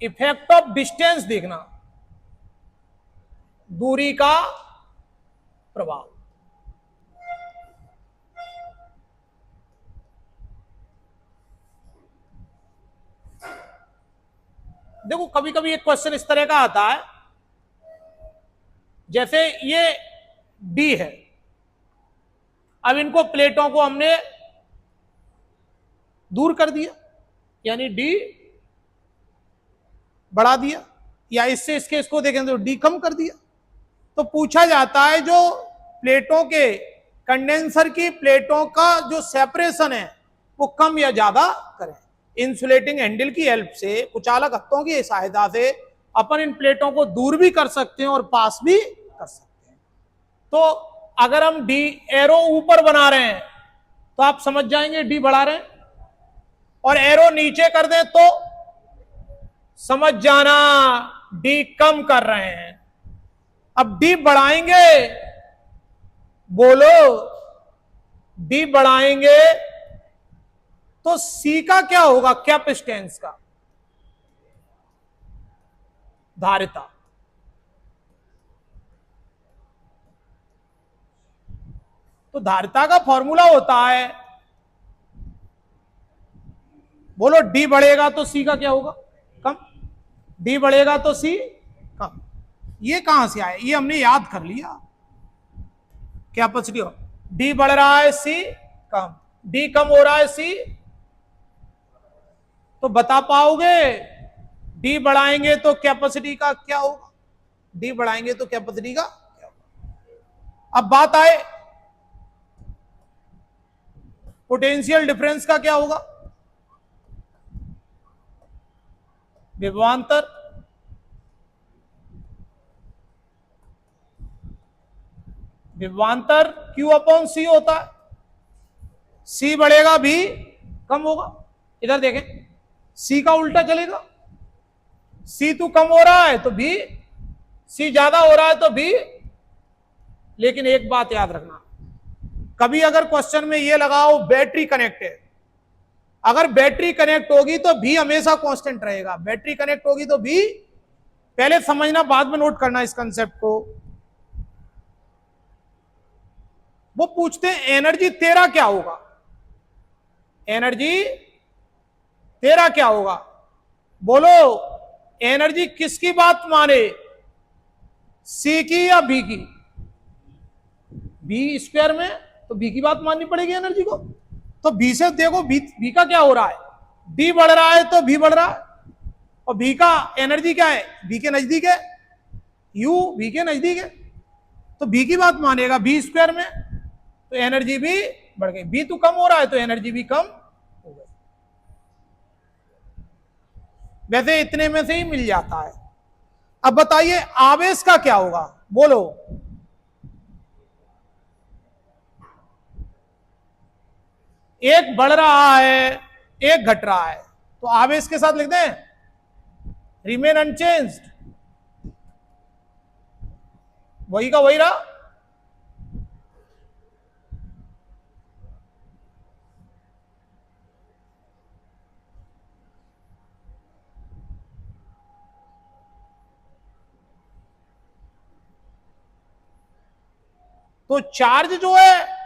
S1: इफेक्ट ऑफ डिस्टेंस देखना, दूरी का प्रभाव। देखो कभी कभी एक क्वेश्चन इस तरह का आता है, जैसे ये D है, अब इनको प्लेटों को हमने दूर कर दिया, यानी D बढ़ा दिया, या इससे इसके इसको देखें तो D कम कर दिया। तो पूछा जाता है जो प्लेटों के, कंडेंसर की प्लेटों का जो सेपरेशन है वो कम या ज्यादा करें। इंसुलेटिंग हैंडल की हेल्प से, कुचालक हत्थों की सहायता से अपन इन प्लेटों को दूर भी कर सकते हैं और पास भी कर सकते हैं। तो अगर हम डी एरो ऊपर बना रहे हैं तो आप समझ जाएंगे डी बढ़ा रहे हैं, और एरो नीचे कर दें तो समझ जाना डी कम कर रहे हैं। अब डी बढ़ाएंगे, बोलो, डी बढ़ाएंगे तो सी का क्या होगा? कैपेसिटेंस का, धारिता। तो धारिता का फॉर्मूला होता है, बोलो, डी बढ़ेगा तो सी का क्या होगा? कम। डी बढ़ेगा तो सी कम। ये कहां से आया? ये हमने याद कर लिया। कैपेसिटी, डी बढ़ रहा है सी कम, डी कम हो रहा है सी। तो बता पाओगे डी बढ़ाएंगे तो कैपेसिटी का क्या होगा? डी बढ़ाएंगे तो कैपेसिटी का क्या होगा? अब बात आए पोटेंशियल डिफरेंस का क्या होगा? विभवांतर, विभवांतर Q/C होता है। C बढ़ेगा भी कम होगा। इधर देखें, C का उल्टा चलेगा, C2 कम हो रहा है तो भी, C ज्यादा हो रहा है तो भी। लेकिन एक बात याद रखना, कभी अगर क्वेश्चन में ये लगाओ बैटरी कनेक्ट है, अगर बैटरी कनेक्ट होगी तो भी हमेशा कांस्टेंट रहेगा। बैटरी कनेक्ट होगी तो भी, पहले समझना बाद में नोट करना इस कंसेप्ट को। वो पूछते हैं एनर्जी तेरा क्या होगा? एनर्जी तेरा क्या होगा? बोलो, एनर्जी किसकी बात माने? सी की या बी की? बी स्क्वायर में तो बी की बात माननी पड़ेगी एनर्जी को। तो बी से देखो बी का क्या हो रहा है, डी बढ़ रहा है तो बी बढ़ रहा है, और बी का एनर्जी क्या है, बी के नजदीक है, यू बी के नजदीक है, तो बी की बात मानेगा बी स्क्वायर में, तो एनर्जी भी बढ़ गई। बी तो कम हो रहा है तो एनर्जी भी कम हो गई। वैसे इतने में से ही मिल जाता है। अब बताइए आवेश का क्या होगा, बोलो। एक बढ़ रहा है, एक घट रहा है, तो आवेश के साथ लिख दें रिमेन अनचेंज्ड, वही का वही रहा। तो चार्ज जो है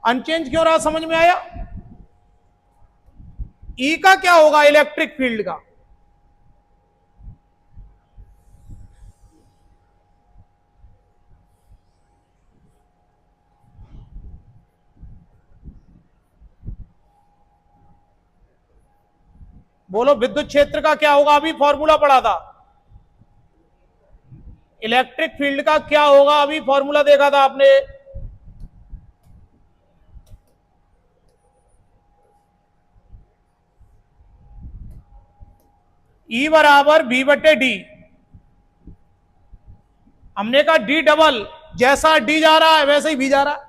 S1: अनचेंज क्यों रहा, समझ में आया? ई का क्या होगा इलेक्ट्रिक फील्ड का? बोलो विद्युत क्षेत्र का क्या होगा, अभी फॉर्मूला पढ़ा था। इलेक्ट्रिक फील्ड का क्या होगा, अभी फॉर्मूला देखा था आपने। ई बराबर बी बटे डी। हमने कहा डी डबल, जैसा डी जा रहा है वैसे ही बी जा रहा है।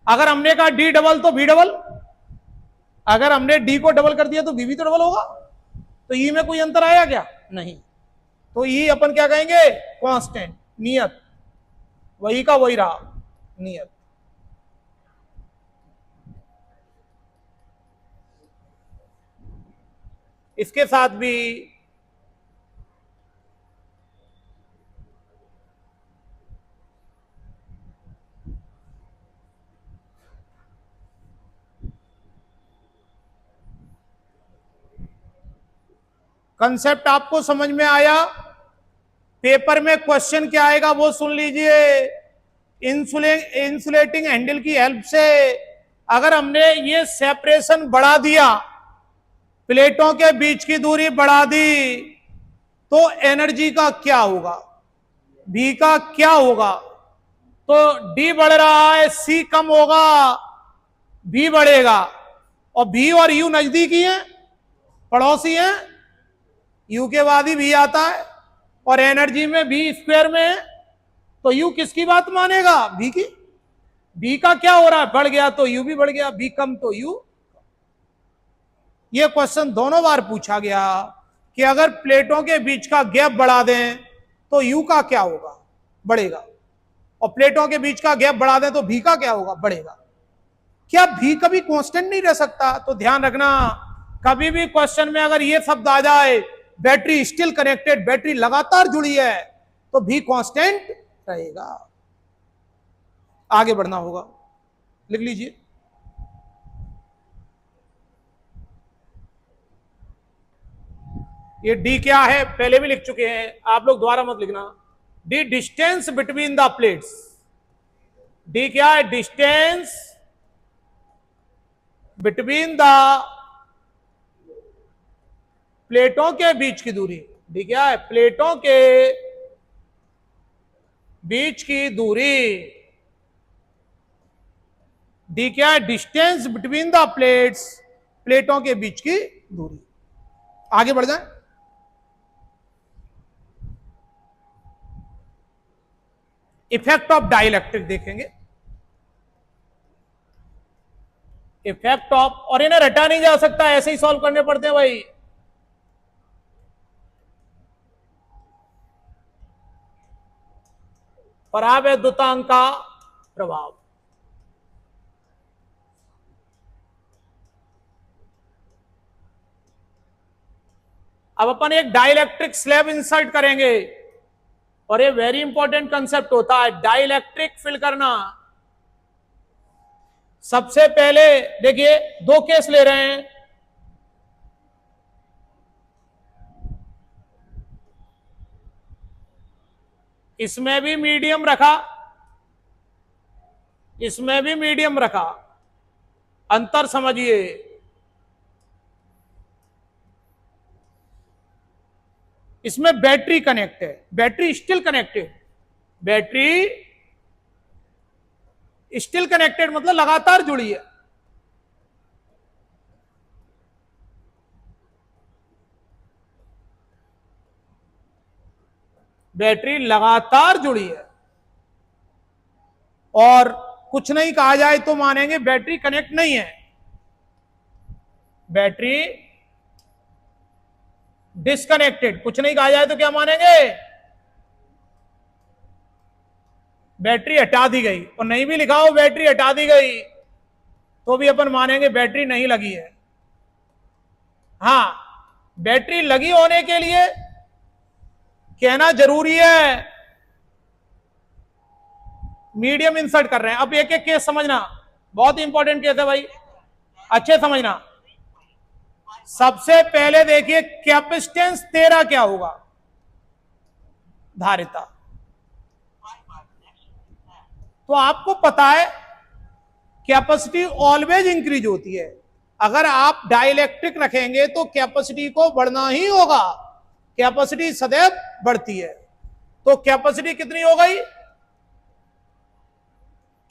S1: अगर हमने कहा डी डबल तो बी डबल, अगर हमने डी को डबल कर दिया तो बी भी तो डबल होगा। तो ई में कोई अंतर आया क्या? नहीं। तो ई अपन क्या कहेंगे, कांस्टेंट, नियत, वही का वही रहा, नियत। इसके साथ भी कंसेप्ट आपको समझ में आया? पेपर में क्वेश्चन क्या आएगा वो सुन लीजिए। इंसुलेटिंग हैंडल की हेल्प से अगर हमने ये सेपरेशन बढ़ा दिया, प्लेटों के बीच की दूरी बढ़ा दी, तो एनर्जी का क्या होगा, बी का क्या होगा? तो डी बढ़ रहा है, सी कम होगा, बी बढ़ेगा, और बी और यू नजदीकी हैं, पड़ोसी हैं, यू के बाद ही बी आता है, और एनर्जी में बी स्क्वायर में है, तो यू किसकी बात मानेगा, बी की। बी का क्या हो रहा है, बढ़ गया तो यू भी बढ़ गया, बी कम तो यू। ये क्वेश्चन दोनों बार पूछा गया कि अगर प्लेटों के बीच का गैप बढ़ा दें तो यू का क्या होगा, बढ़ेगा, और प्लेटों के बीच का गैप बढ़ा दें तो भी का क्या होगा, बढ़ेगा। क्या भी कभी कांस्टेंट नहीं रह सकता? तो ध्यान रखना, कभी भी क्वेश्चन में अगर ये शब्द आ जाए बैटरी स्टिल कनेक्टेड, बैटरी लगातार जुड़ी है, तो भी कांस्टेंट रहेगा। आगे बढ़ना होगा, लिख लीजिए। ये डी क्या है पहले भी लिख चुके हैं, आप लोग दोबारा मत लिखना। D distance between the plates. D क्या है, डिस्टेंस बिटवीन द प्लेटों के बीच की दूरी। डी क्या है, प्लेटों के बीच की दूरी। डी क्या है, डिस्टेंस बिटवीन द प्लेट्स, प्लेटों के बीच की दूरी। आगे बढ़ जाए। इफेक्ट ऑफ डाइलेक्ट्रिक देखेंगे। इफेक्ट ऑफ, और इन्हें रटा नहीं जा सकता, ऐसे ही सॉल्व करने पड़ते हैं भाई। परावैद्युतांक का प्रभाव। अब अपन एक डाइलेक्ट्रिक स्लैब इंसर्ट करेंगे, और ये वेरी इंपॉर्टेंट कंसेप्ट होता है डाइलेक्ट्रिक फिल करना। सबसे पहले देखिए दो केस ले रहे हैं, इसमें भी मीडियम रखा, इसमें भी मीडियम रखा, अंतर समझिए। इसमें बैटरी कनेक्ट है, battery still connected, battery still connected मतलब लगातार जुड़ी है। बैटरी लगातार जुड़ी है, और कुछ नहीं कहा जाए तो मानेंगे बैटरी कनेक्ट नहीं है, बैटरी डिस्कनेक्टेड। कुछ नहीं कहा जाए तो क्या मानेंगे, बैटरी हटा दी गई। और नहीं भी लिखा हो बैटरी हटा दी गई तो भी अपन मानेंगे बैटरी नहीं लगी है। हां, बैटरी लगी होने के लिए कहना जरूरी है, मीडियम इंसर्ट कर रहे हैं। अब एक एक केस समझना, बहुत इंपॉर्टेंट केस है भाई, अच्छे समझना। सबसे पहले देखिए कैपेसिटेंस तेरा क्या होगा, धारिता। तो आपको पता है कैपेसिटी ऑलवेज इंक्रीज होती है। अगर आप डाइलेक्ट्रिक रखेंगे तो कैपेसिटी को बढ़ना ही होगा, कैपेसिटी सदैव बढ़ती है। तो कैपेसिटी कितनी हो गई,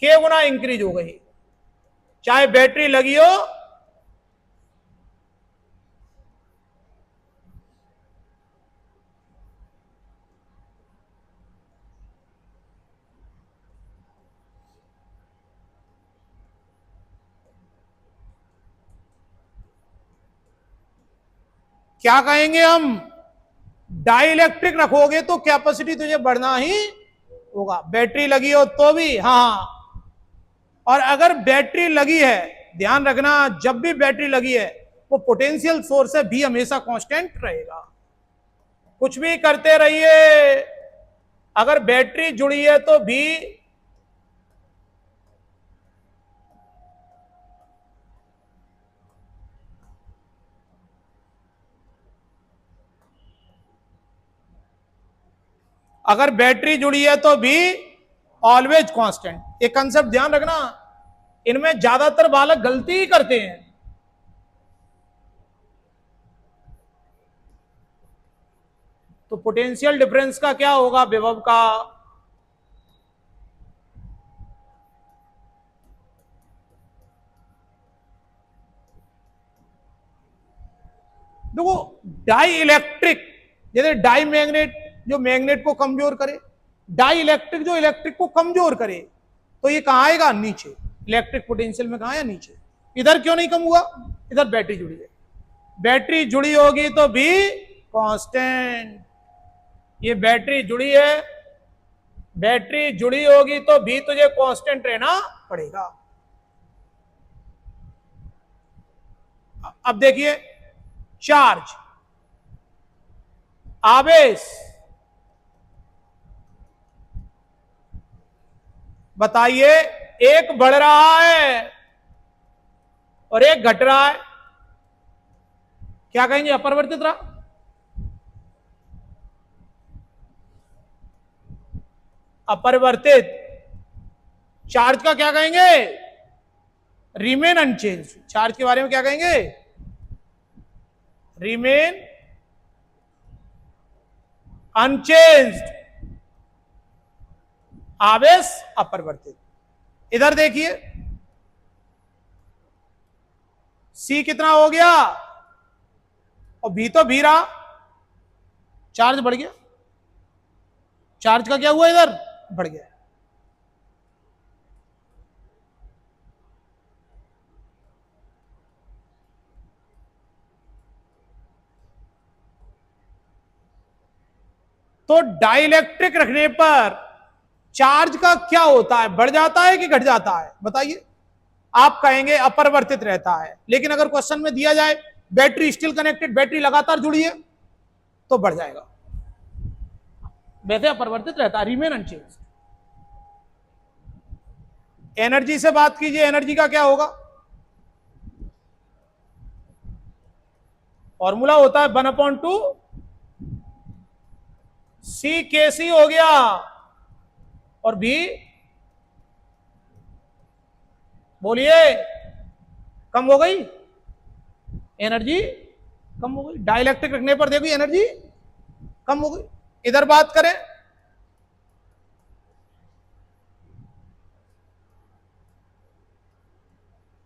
S1: के गुना इंक्रीज हो गई, चाहे बैटरी लगी हो क्या कहेंगे हम, डाइलेक्ट्रिक रखोगे तो कैपेसिटी तुझे बढ़ना ही होगा, बैटरी लगी हो तो भी। हाँ, और अगर बैटरी लगी है, ध्यान रखना, जब भी बैटरी लगी है वो पोटेंशियल सोर्स है भी हमेशा कांस्टेंट रहेगा। कुछ भी करते रहिए, अगर बैटरी जुड़ी है तो भी अगर बैटरी जुड़ी है तो भी ऑलवेज कांस्टेंट। एक कंसेप्ट ध्यान रखना, इनमें ज्यादातर बालक गलती ही करते हैं। तो पोटेंशियल डिफरेंस का क्या होगा, विभव का, देखो डाई इलेक्ट्रिक, जैसे डाई मैग्नेट जो मैग्नेट को कमजोर करे, डाई इलेक्ट्रिक जो इलेक्ट्रिक को कमजोर करे, तो ये कहां आएगा, नीचे। इलेक्ट्रिक पोटेंशियल में कहां है, नीचे। इधर क्यों नहीं कम हुआ, इधर बैटरी जुड़ी है, बैटरी जुड़ी होगी तो भी कांस्टेंट। ये बैटरी जुड़ी है, बैटरी जुड़ी होगी तो भी तुझे कांस्टेंट रहना पड़ेगा। अब देखिए, चार्ज, आवेश, बताइए, एक बढ़ रहा है और एक घट रहा है, क्या कहेंगे, अपरिवर्तित रहा। अपरिवर्तित। चार्ज का क्या कहेंगे, रिमेन अनचेंज। चार्ज के बारे में क्या कहेंगे, रिमेन अनचेंज्ड। आवेश अपरिवर्तित। इधर देखिए, सी कितना हो गया, और भी तो भी रहा, चार्ज बढ़ गया। चार्ज का क्या हुआ, इधर बढ़ गया। तो डाइलेक्ट्रिक रखने पर चार्ज का क्या होता है, बढ़ जाता है कि घट जाता है, बताइए। आप कहेंगे अपरिवर्तित रहता है, लेकिन अगर क्वेश्चन में दिया जाए बैटरी स्टिल कनेक्टेड, बैटरी लगातार जुड़ी है, तो बढ़ जाएगा। वैसे अपरिवर्तित रहता है, रिमेन अनचेंज। एनर्जी से बात कीजिए, एनर्जी का क्या होगा, फॉर्मूला होता है 1/2 सी के सी हो गया, और भी, बोलिए, कम हो गई एनर्जी, कम हो गई। डाइलेक्ट्रिक रखने पर देखो एनर्जी कम हो गई। इधर बात करें,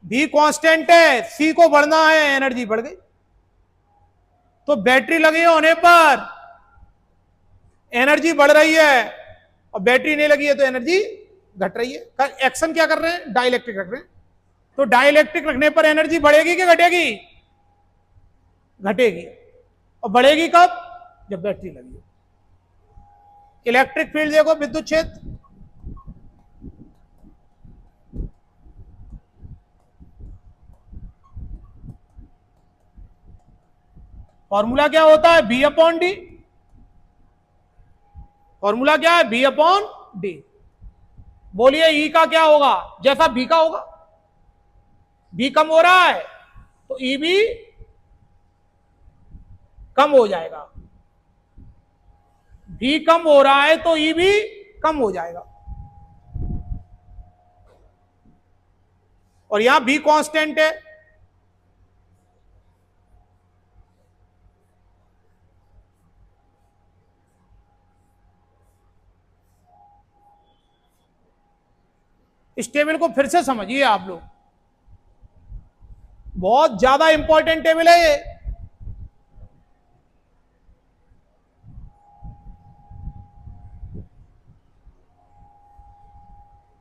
S1: भी कांस्टेंट है, सी को बढ़ना है, एनर्जी बढ़ गई। तो बैटरी लगी होने पर एनर्जी बढ़ रही है और बैटरी नहीं लगी है तो एनर्जी घट रही है। एक्शन क्या कर रहे हैं, डाइलेक्ट्रिक रख रहे हैं। तो डाइलेक्ट्रिक रखने पर एनर्जी बढ़ेगी कि घटेगी, घटेगी। और बढ़ेगी कब, जब बैटरी लगी हो। इलेक्ट्रिक फील्ड देखो, विद्युत क्षेत्र, फॉर्मूला क्या होता है, बी अपॉन डी। फॉर्मूला क्या है, बी अपॉन डी। बोलिए ई का क्या होगा, जैसा बी का होगा। बी कम हो रहा है तो ई भी कम हो जाएगा, बी कम हो रहा है तो ई भी कम हो जाएगा। और यहां बी कांस्टेंट है, इस टेबल को फिर से समझिए आप लोग, बहुत ज्यादा इंपॉर्टेंट टेबल है ये।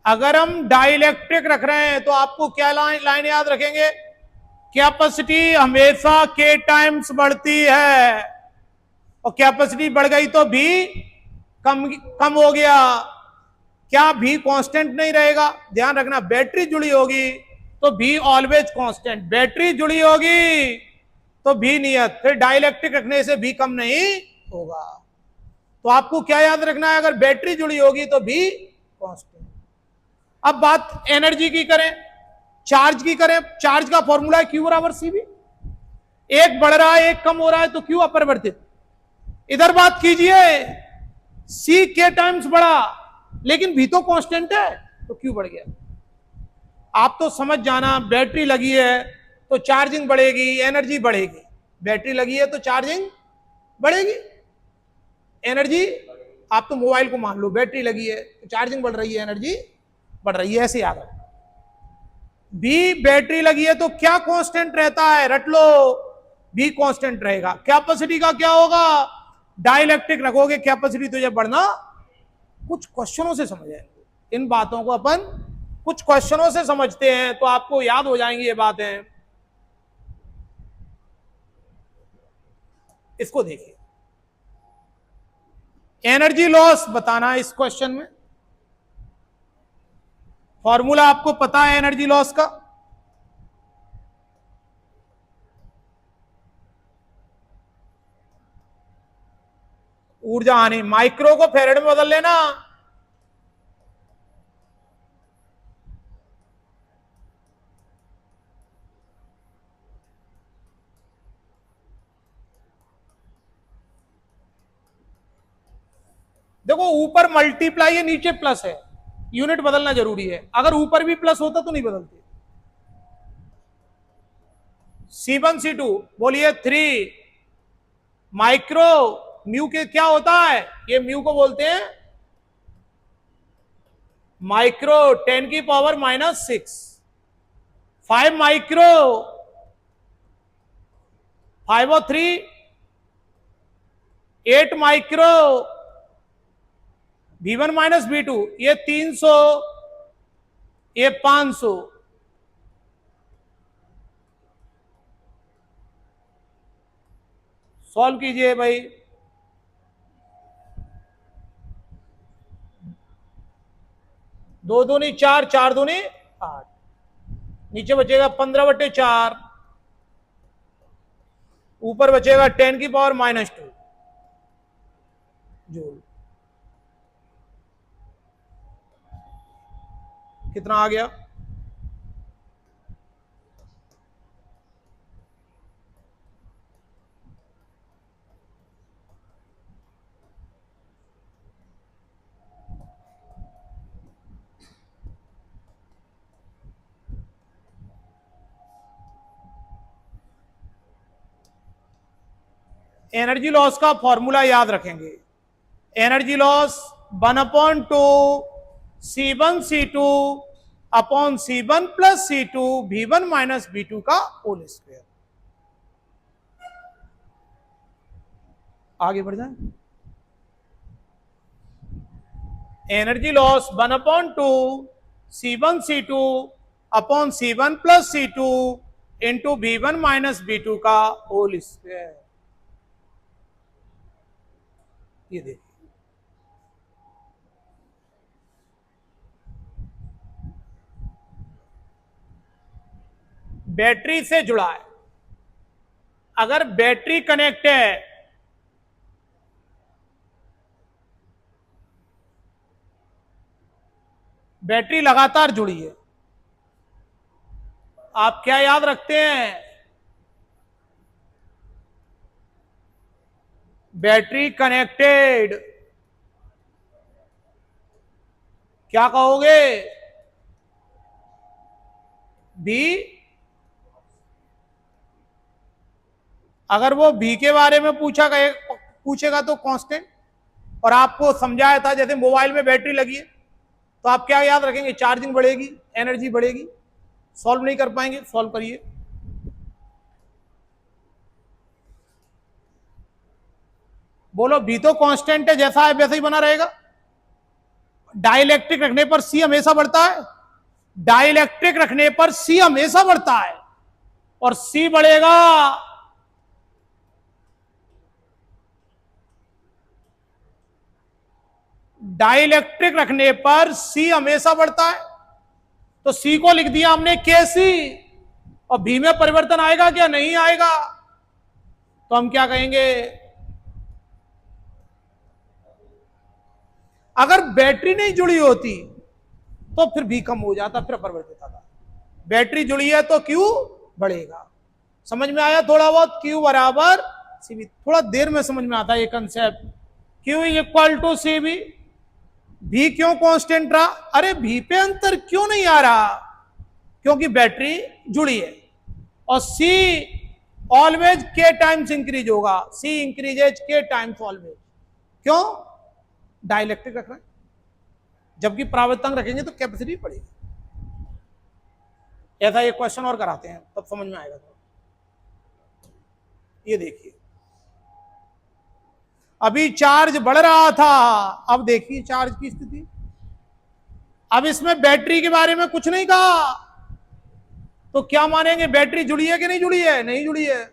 S1: अगर हम डाइलेक्ट्रिक रख रहे हैं तो आपको क्या लाइन याद रखेंगे, कैपेसिटी हमेशा के टाइम्स बढ़ती है, और कैपेसिटी बढ़ गई तो भी कम कम हो गया। क्या भी कांस्टेंट नहीं रहेगा, ध्यान रखना। बैटरी जुड़ी होगी तो भी ऑलवेज कांस्टेंट, बैटरी जुड़ी होगी तो भी नियत, फिर डाइलेक्ट्रिक रखने से भी कम नहीं होगा। तो आपको क्या याद रखना है, अगर बैटरी जुड़ी होगी तो भी कांस्टेंट। अब बात एनर्जी की करें, चार्ज की करें। चार्ज का फॉर्मूला है क्यू बराबर सी बी। एक बढ़ रहा है एक कम हो रहा है तो क्यू अपरिवर्तित। इधर बात कीजिए, सी के टाइम्स बढ़ा लेकिन भी तो कांस्टेंट है तो क्यू बढ़ गया। आप तो समझ जाना, बैटरी लगी है तो चार्जिंग बढ़ेगी, एनर्जी बढ़ेगी। बैटरी लगी है तो चार्जिंग बढ़ेगी, एनर्जी। आप तो मोबाइल को मान लो, बैटरी लगी है तो चार्जिंग बढ़ रही है, एनर्जी बढ़ रही है, ऐसे याद रखो। भी बैटरी लगी है तो क्या कांस्टेंट रहता है, रट लो, भी कांस्टेंट रहेगा। कैपेसिटी का क्या होगा, डाइलेक्ट्रिक रखोगे कैपेसिटी तो जब बढ़ना। कुछ क्वेश्चनों से समझ आएंगे इन बातों को, अपन कुछ क्वेश्चनों से समझते हैं तो आपको याद हो जाएंगी ये बातें। इसको देखिए, एनर्जी लॉस बताना इस क्वेश्चन में। फॉर्मूला आपको पता है एनर्जी लॉस का, ऊर्जा हानि, माइक्रो को फेरेड में बदल लेना। देखो ऊपर मल्टीप्लाई है, नीचे प्लस है, यूनिट बदलना जरूरी है। अगर ऊपर भी प्लस होता तो नहीं बदलते। C1 C2, बोलिए 3 माइक्रो। म्यू के क्या होता है, ये म्यू को बोलते हैं माइक्रो 10⁻⁻6। 5 माइक्रो, 5 और 3 8 माइक्रो, V1 माइनस V2, ये 300, ये 500। सॉल्व कीजिए भाई, दो दूनी 4, 4 दूनी 8, नीचे बचेगा 15/4, ऊपर बचेगा 10⁻⁻2 जूल। कितना आ गया, एनर्जी लॉस का फॉर्मूला याद रखेंगे, energy loss 1/2 C1 C2 upon C1 plus C2 V1 minus V2 का होल स्क्वायर। आगे बढ़ जाए, energy loss 1/2 C1 C2 upon C1 plus C2 into V1 minus V2 का होल स्क्वायर। ये देखिए, बैटरी से जुड़ा है, अगर बैटरी कनेक्ट है बैटरी लगातार जुड़ी है, आप क्या याद रखते हैं, बैटरी कनेक्टेड, क्या कहोगे, बी, अगर वो बी के बारे में पूछेगा तो कांस्टेंट, और आपको समझाया था जैसे मोबाइल में बैटरी लगी है तो आप क्या याद रखेंगे, चार्जिंग बढ़ेगी, एनर्जी बढ़ेगी। सॉल्व नहीं कर पाएंगे, सॉल्व करिए। बोलो, बी तो कांस्टेंट है, जैसा है वैसा ही बना रहेगा। डाइलेक्ट्रिक रखने पर सी हमेशा बढ़ता है, डाइलेक्ट्रिक रखने पर सी हमेशा बढ़ता है, और सी बढ़ेगा डाइलेक्ट्रिक रखने पर सी हमेशा बढ़ता है, तो सी को लिख दिया हमने के सी, और बी में परिवर्तन आएगा क्या, नहीं आएगा, तो हम क्या कहेंगे, अगर बैटरी नहीं जुड़ी होती तो फिर भी कम हो जाता, फिर परिवर्तित आता। बैटरी जुड़ी है तो क्यू बढ़ेगा। समझ में आया थोड़ा बहुत, क्यू बराबर सी बी, थोड़ा देर में समझ में आता है ये concept. Q equal to C V, भी क्यों कांस्टेंट रहा, अरे भी पे अंतर क्यों नहीं आ रहा, क्योंकि बैटरी जुड़ी है, और सी ऑलवेज के टाइम्स इंक्रीज होगा, सी इंक्रीजेज के टाइम्स ऑलवेज, क्यों, डाइलेक्ट्रिक रख रहे हैं, जबकि प्रावर्तक रखेंगे तो कैपेसिटी बढ़ेगी। ऐसा एक क्वेश्चन और कराते हैं तब समझ में आएगा। ये देखिए, अभी चार्ज बढ़ रहा था, अब देखिए चार्ज की स्थिति, अब इसमें बैटरी के बारे में कुछ नहीं कहा, तो क्या मानेंगे, बैटरी जुड़ी है कि नहीं जुड़ी है, नहीं जुड़ी है,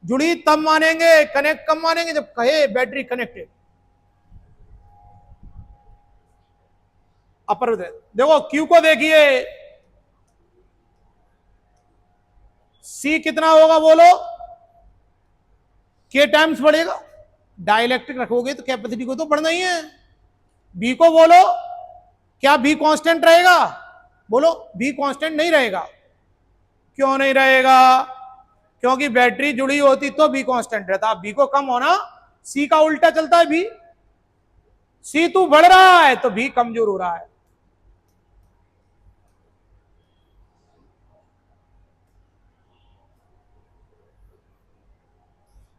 S1: जुड़ी तब मानेंगे, कनेक्ट कब मानेंगे, जब कहे बैटरी कनेक्टेड। अपर देखो, क्यू को देखिए, सी कितना होगा बोलो, के टाइम्स बढ़ेगा, डाइलेक्ट्रिक रखोगे तो कैपेसिटी को तो बढ़ना ही है। बी को बोलो, क्या बी कांस्टेंट रहेगा, बोलो बी कांस्टेंट नहीं रहेगा, क्यों नहीं रहेगा, क्योंकि बैटरी जुड़ी होती तो बी कांस्टेंट रहता, बी को कम होना, सी का उल्टा चलता है, बी, सी तू बढ़ रहा है तो बी कमजोर हो रहा है।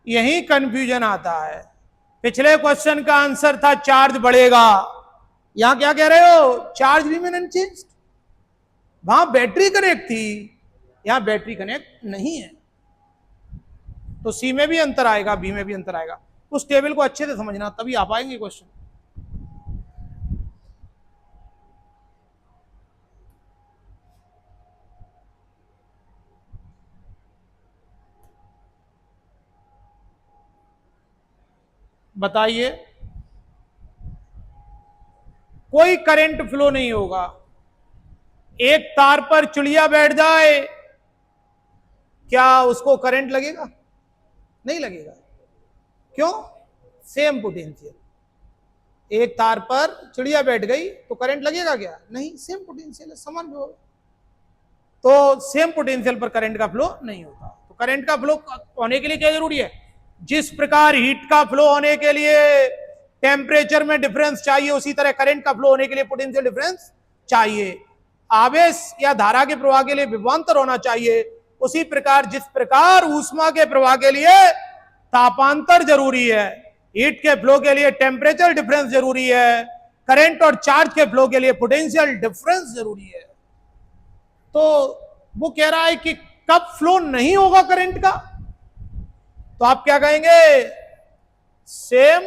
S1: यही कंफ्यूजन आता है। पिछले क्वेश्चन का आंसर था चार्ज बढ़ेगा, यहां क्या कह रहे हो, चार्ज रिमेन अनचेंज्ड, वहां बैटरी कनेक्ट थी, यहां बैटरी कनेक्ट नहीं है, तो सी में भी अंतर आएगा, बी में भी अंतर आएगा। उस टेबल को अच्छे से समझना, तभी आ पाएंगे क्वेश्चन। बताइए, कोई करंट फ्लो नहीं होगा, एक तार पर चिड़िया बैठ जाए, क्या उसको करंट लगेगा, नहीं लगेगा, क्यों, सेम पोटेंशियल, एक तार पर चिड़िया बैठ गई तो करंट लगेगा क्या, नहीं, सेम पोटेंशियल है, समान फ्लो, तो सेम पोटेंशियल पर करंट का फ्लो नहीं होता। तो करंट का फ्लो होने के लिए क्या जरूरी है, जिस प्रकार हीट का फ्लो होने के लिए टेम्परेचर में डिफरेंस चाहिए, उसी तरह करंट का फ्लो होने के लिए पोटेंशियल डिफरेंस चाहिए, आवेश या धारा के प्रवाह के लिए विभवांतर होना चाहिए, उसी प्रकार जिस प्रकार ऊष्मा के प्रवाह के लिए तापांतर जरूरी है, हीट के फ्लो के लिए टेम्परेचर डिफरेंस जरूरी है, करंट और चार्ज के फ्लो के लिए पोटेंशियल डिफरेंस जरूरी है। तो वो कह रहा है कि कब फ्लो नहीं होगा करंट का, तो आप क्या कहेंगे, सेम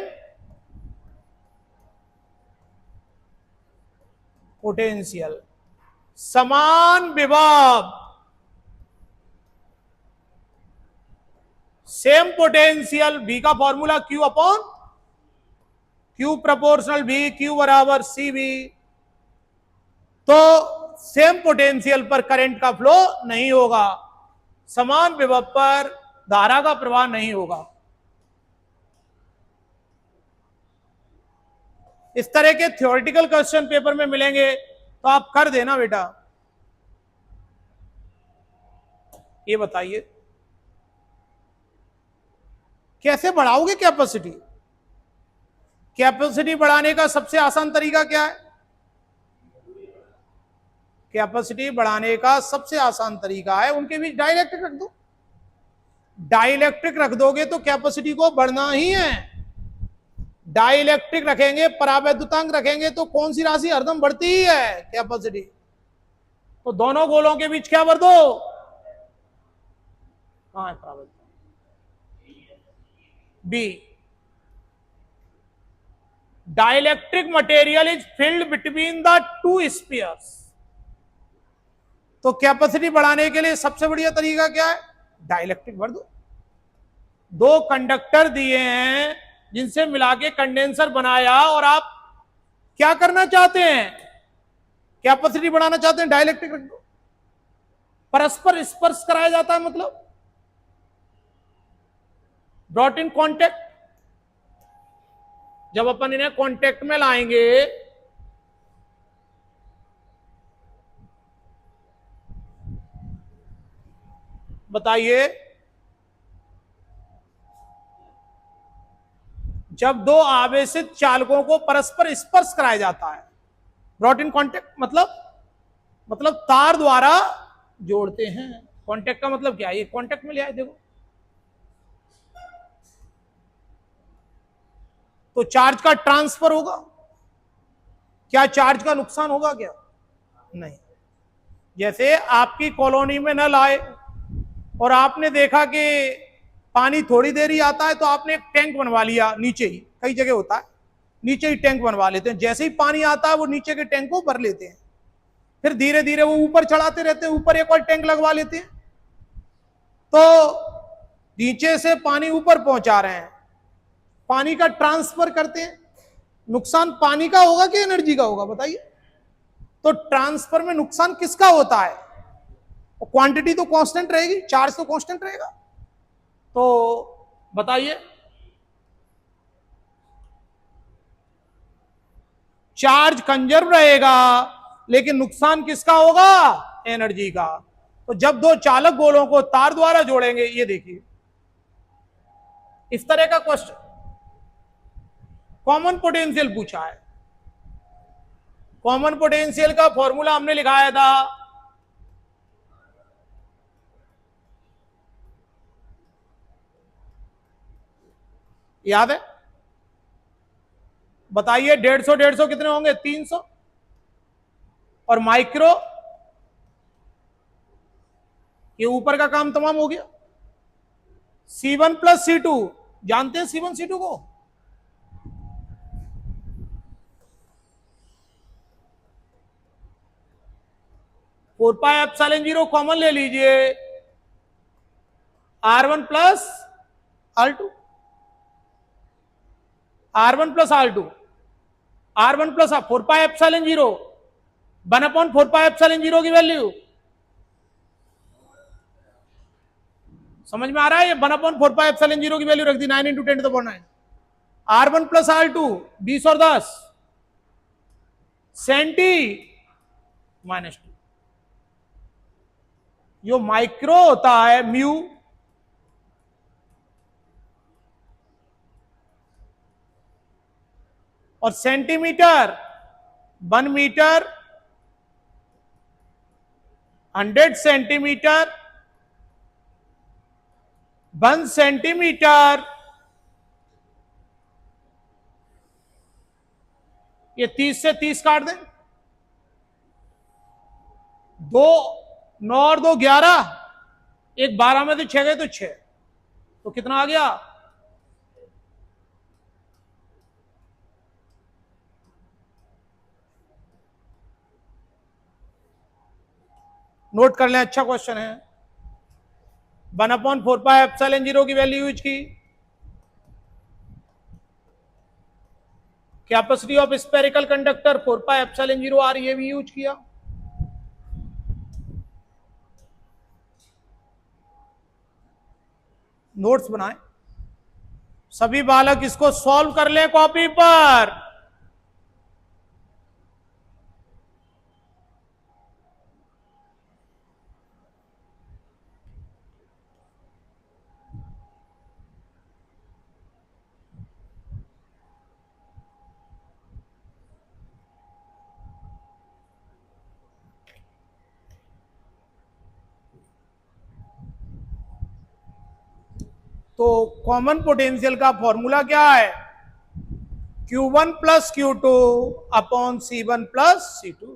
S1: पोटेंशियल, समान विभव, सेम पोटेंशियल। V का formula Q upon Q proportional V, Q बराबर CV। तो सेम पोटेंशियल पर करंट का फ्लो नहीं होगा, समान विभव पर धारा का प्रवाह नहीं होगा। इस तरह के थ्योरेटिकल क्वेश्चन पेपर में मिलेंगे तो आप कर देना बेटा। ये बताइए कैसे बढ़ाओगे कैपेसिटी? कैपेसिटी बढ़ाने का सबसे आसान तरीका क्या है? कैपेसिटी बढ़ाने का सबसे आसान तरीका है उनके बीच डाइलेक्ट्रिक रख दो। डाइलेक्ट्रिक रख दोगे तो कैपेसिटी को बढ़ना ही है। डाइलेक्ट्रिक रखेंगे, परावैद्युतांक रखेंगे तो कौन सी राशि हरदम बढ़ती ही है, कैपेसिटी। तो दोनों गोलों के बीच क्या भर दो, हाँ परावैद्युतांक B. Dielectric material is filled between the two spheres. तो कैपेसिटी बढ़ाने के लिए सबसे बढ़िया तरीका क्या है, डाइलेक्ट्रिक भर दो। दो कंडक्टर दिए हैं जिनसे मिला के कंडेंसर बनाया, और आप क्या करना चाहते हैं, कैपेसिटी बढ़ाना चाहते हैं, डाइलेक्ट्रिक रख दो। परस्पर स्पर्श कराया जाता है, मतलब ब्रॉट इन कॉन्टेक्ट। जब अपन इन्हें कॉन्टेक्ट में लाएंगे बताइए, जब दो आवेशित चालकों को परस्पर स्पर्श कराया जाता है, ब्रॉट इन कॉन्टेक्ट मतलब तार द्वारा जोड़ते हैं। कॉन्टेक्ट का मतलब क्या है, ये कॉन्टेक्ट में लिया है, देखो। तो चार्ज का ट्रांसफर होगा, क्या चार्ज का नुकसान होगा क्या, नहीं। जैसे आपकी कॉलोनी में नल आए और आपने देखा कि पानी थोड़ी देर ही आता है, तो आपने एक टैंक बनवा लिया नीचे ही, कई जगह होता है नीचे ही टैंक बनवा लेते हैं। जैसे ही पानी आता है वो नीचे के टैंक को भर लेते हैं, फिर धीरे धीरे वो ऊपर चढ़ाते रहते हैं, ऊपर एक और टैंक लगवा लेते हैं। तो नीचे से पानी ऊपर पहुंचा रहे हैं, पानी का ट्रांसफर करते हैं। नुकसान पानी का होगा कि एनर्जी का होगा, बताइए। तो ट्रांसफर में नुकसान किसका होता है, क्वांटिटी तो कांस्टेंट रहेगी, चार्ज तो कांस्टेंट रहेगा। तो बताइए, चार्ज कंजर्व रहेगा लेकिन नुकसान किसका होगा, एनर्जी का। तो जब दो चालक गोलों को तार द्वारा जोड़ेंगे, ये देखिए इस तरह का क्वेश्चन, कॉमन पोटेंशियल पूछा है। कॉमन पोटेंशियल का फॉर्मूला हमने लिखाया था, याद है? बताइए 150 कितने होंगे, 300। और माइक्रो, ये ऊपर का काम तमाम हो गया। C1 प्लस C2, जानते हैं C1 C2 को, फोर पाई एप्सिलॉन 0 कॉमन ले लीजिए, R1 plus R2, R1 plus R2, R1 plus 4 pi epsilon 0 1/4 pi epsilon 0 की वैल्यू समझ में आ रहा है? ये 1/4 पाई एप्सिलॉन 0 की वैल्यू रख दी, 9 × 10⁹ R1 प्लस R2 20 और 10 सेंटी -2। जो माइक्रो होता है म्यू, और सेंटीमीटर 1 मीटर, 100 सेंटीमीटर, 1 सेंटीमीटर ये 30 से 30 काट दें, 2 9 और 2 11, एक 12 में से 6 गए तो 6, तो कितना आ गया? नोट कर लें, अच्छा क्वेश्चन है। 1/4πε0 की वैल्यू यूज की, capacity of spherical conductor 4πε0r ये भी यूज किया। नोट्स बनाएं, सभी बालक इसको सॉल्व कर लें कॉपी पर। तो कॉमन पोटेंशियल का फॉर्मूला क्या है? Q1 plus Q2 upon C1 plus C2।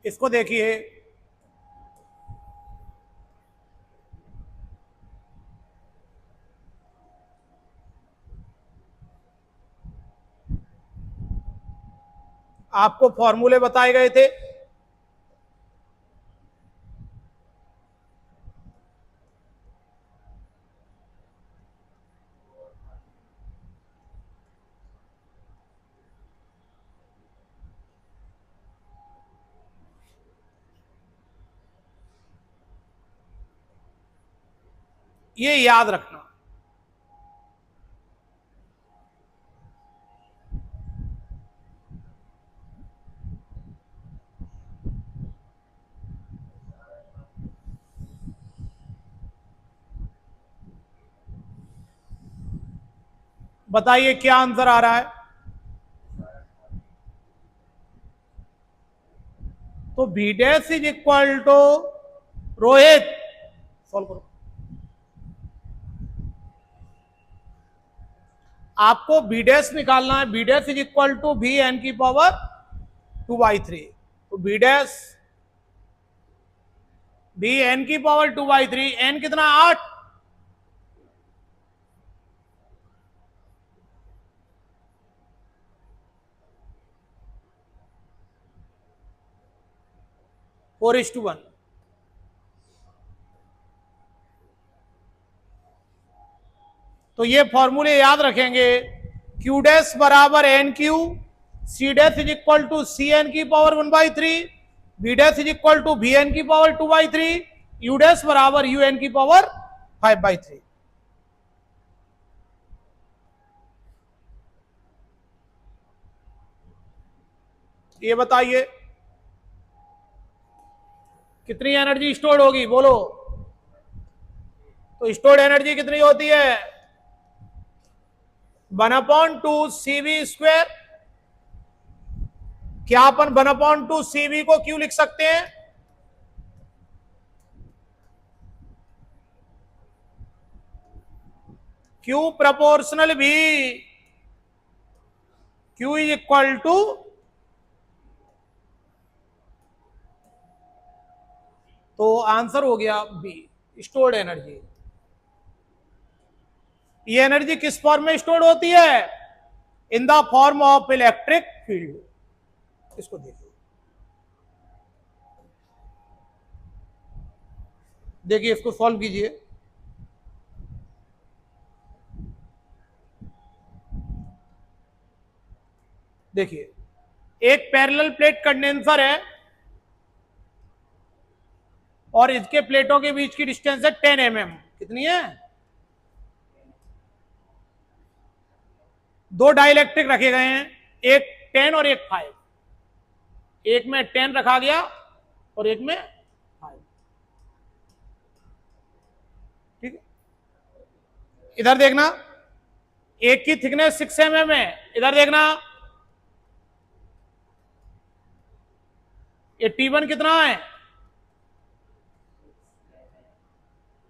S1: इसको देखिए, आपको फॉर्मूले बताए गए थे। ये याद रखना। बताइए क्या आंसर आ रहा है? तो B dash is equal to, Rohit solve करो। आपको बी डैश निकालना है, B dash is equal to V N की पावर 2/3। तो बी डैश वी एन की पावर 2/3, एन कितना? 8। Four is to 1। तो ये फॉर्मूले याद रखेंगे। क्यू डैश बराबर N Q, C dash is equal to C N की power 1/3, B dash is equal to V N की पावर 2/3, यू डैश बराबर यू एन की पावर 5/3। ये बताइए कितनी एनर्जी स्टोर्ड होगी, बोलो। तो स्टोर्ड एनर्जी कितनी होती है? 1/2 CV²। क्या अपन 1/2 CV को क्यों लिख सकते हैं? Q प्रपोर्शनल भी, Q इज इक्वल टू, तो आंसर हो गया बी, स्टोर्ड एनर्जी। ये एनर्जी किस फॉर्म में स्टोर्ड होती है? In the form of electric field. इसको देखिए, देखिए इसको सॉल्व कीजिए। देखिए, एक पैरेलल प्लेट कंडेंसर है और इसके प्लेटों के बीच की डिस्टेंस है 10 mm। कितनी है? 2 डाइलेक्ट्रिक रखे गए हैं, एक 10 और एक 5। एक में 10 रखा गया और एक में 5। ठीक है, इधर देखना, एक की थिकनेस 6 mm है। इधर देखना, ये T1 कितना है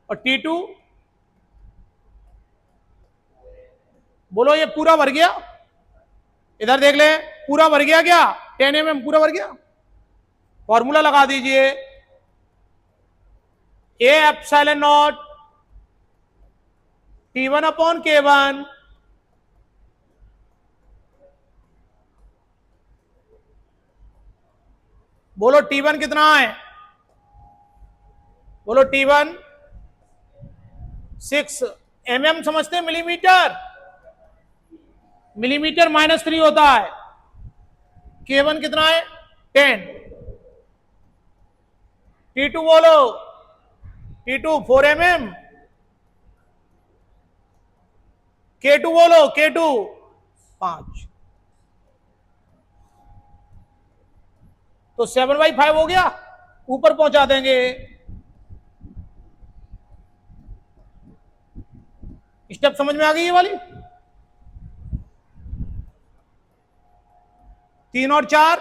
S1: और T2, बोलो ये पूरा भर गया, इधर देख ले पूरा भर गया क्या, 10 mm पूरा भर गया। फॉर्मूला लगा दीजिए, A epsilon not T1 upon K1 बोलो T1 कितना है, बोलो T1 6 mm समझते हैं, मिलीमीटर, मिलीमीटर -3 होता है। K1 कितना है 10। T2 बोलो, T2 4 mm। K2 बोलो, K2 5। तो 7/5 हो गया, ऊपर पहुंचा देंगे। स्टेप समझ में आ गई ये वाली, 3 और 4,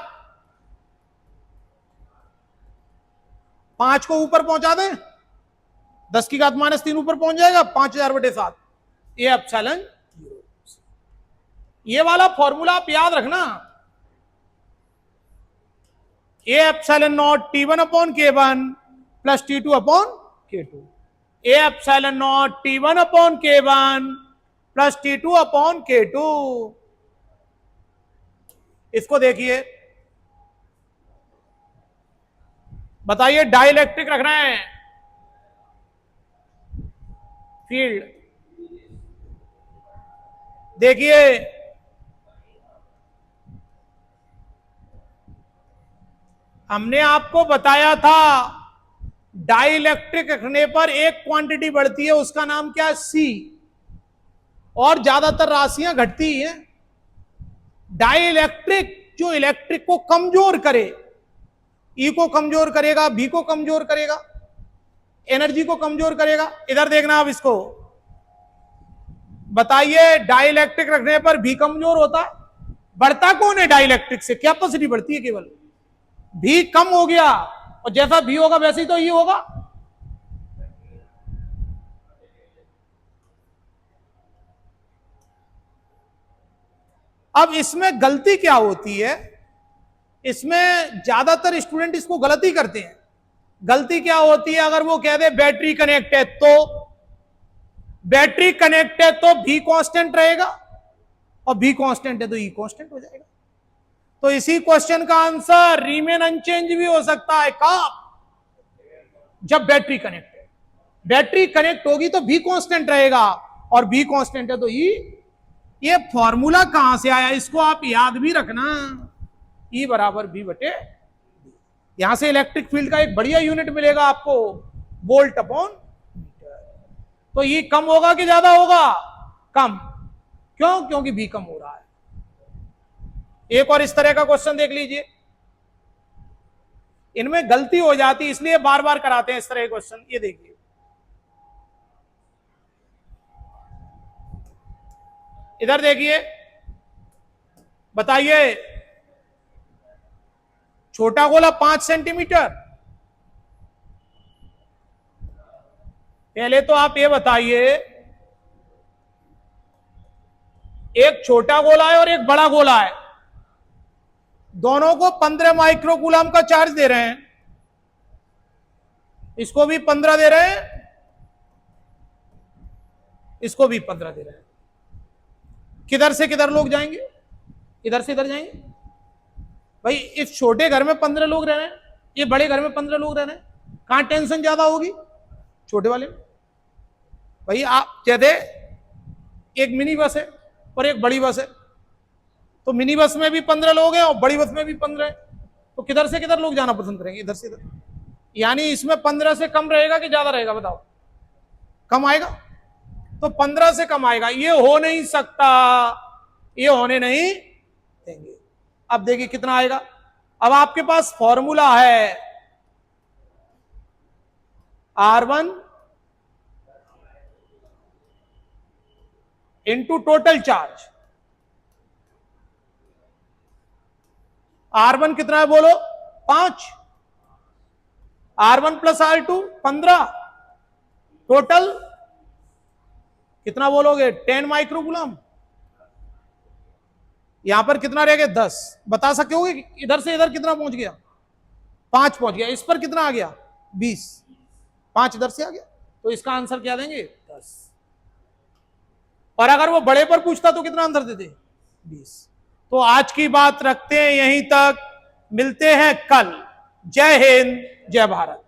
S1: 5 को ऊपर पहुंचा दें, 10 की घात -3 ऊपर पहुंच जाएगा, 5000/7 ये एप्सिलॉन। ये वाला फॉर्मूला आप याद रखना, A epsilon not T1 upon K1 plus T2 upon K2, A epsilon not T1 upon K1 plus T2 upon K2। इसको देखिए, बताइए डाइलेक्ट्रिक रखना है, फील्ड देखिए, हमने आपको बताया था डाइलेक्ट्रिक रखने पर एक क्वांटिटी बढ़ती है, उसका नाम क्या है C, और ज्यादातर राशियां घटती हैं। डाइलेक्ट्रिक जो इलेक्ट्रिक को कमजोर करे, E को कमजोर करेगा, B को कमजोर करेगा, एनर्जी को कमजोर करेगा। इधर देखना आप इसको, बताइए डाइलेक्ट्रिक रखने पर भी कमजोर होता है, बढ़ता कौन है डाइलेक्ट्रिक से, कैपेसिटी बढ़ती है केवल, भी कम हो गया और जैसा भी होगा वैसे ही तो ये होगा। अब इसमें गलती क्या होती है, इसमें ज्यादातर स्टूडेंट इसको गलती करते हैं। गलती क्या होती है, अगर वो कह दे बैटरी कनेक्ट है तो, बैटरी कनेक्ट है तो भी कांस्टेंट रहेगा, और भी कांस्टेंट है तो ई कांस्टेंट हो जाएगा। तो इसी क्वेश्चन का आंसर रिमेन अनचेंज भी हो सकता है, कब, जब बैटरी कनेक्ट है। बैटरी कनेक्ट होगी तो भी कांस्टेंट रहेगा, और भी कांस्टेंट है तो ई। ये फॉर्मूला कहां से आया, इसको आप याद भी रखना, ई बराबर बी बटे। यहां से इलेक्ट्रिक फील्ड का एक बढ़िया यूनिट मिलेगा आपको, वोल्ट अपॉन मीटर। तो ये कम होगा कि ज्यादा होगा, कम, क्यों, क्योंकि भी कम हो रहा है। एक और इस तरह का क्वेश्चन देख लीजिए, इनमें गलती हो जाती इसलिए बार बार कराते हैं इस तरह के क्वेश्चन। ये देखिए, इधर देखिए, बताइए छोटा गोला 5 सेंटीमीटर। पहले तो आप ये बताइए, एक छोटा गोला है और एक बड़ा गोला है, दोनों को 15 माइक्रोकूलम का चार्ज दे रहे हैं, इसको भी 15 दे रहे हैं, इसको भी 15 दे रहे हैं। किधर से किधर लोग जाएंगे, इधर से इधर जाएंगे। भाई इस छोटे घर में 15 लोग रह रहे हैं, ये बड़े घर में 15 लोग रह रहे हैं, कहां टेंशन ज्यादा होगी, छोटे वाले में। भाई आप जैसे एक मिनी बस है और एक बड़ी बस है, तो मिनी बस में भी 15 लोग हैं और बड़ी बस में भी 15 हैं, तो किधर से किधर लोग जाना पसंद करेंगे, इधर से इधर। यानी इसमें 15 से कम रहेगा कि ज्यादा रहेगा, बताओ, कम आएगा। तो 15 से कम आएगा, ये हो नहीं सकता, ये होने नहीं देंगे। अब देखिए कितना आएगा। अब आपके पास फॉर्मूला है R1 into total charge. R1 कितना है बोलो, 5, R1 प्लस R2 15, टोटल कितना बोलोगे 10 माइक्रोकूलम। यहां पर कितना रह गया 10, बता सकते हो इधर से इधर कितना पहुंच गया 5 पहुंच गया, इस पर कितना आ गया 20, 5 इधर से आ गया, तो इसका आंसर क्या देंगे 10। और अगर वो बड़े पर पूछता तो कितना आंसर देते 20। तो आज की बात रखते हैं यहीं तक, मिलते हैं कल। जय हिंद, जय भारत।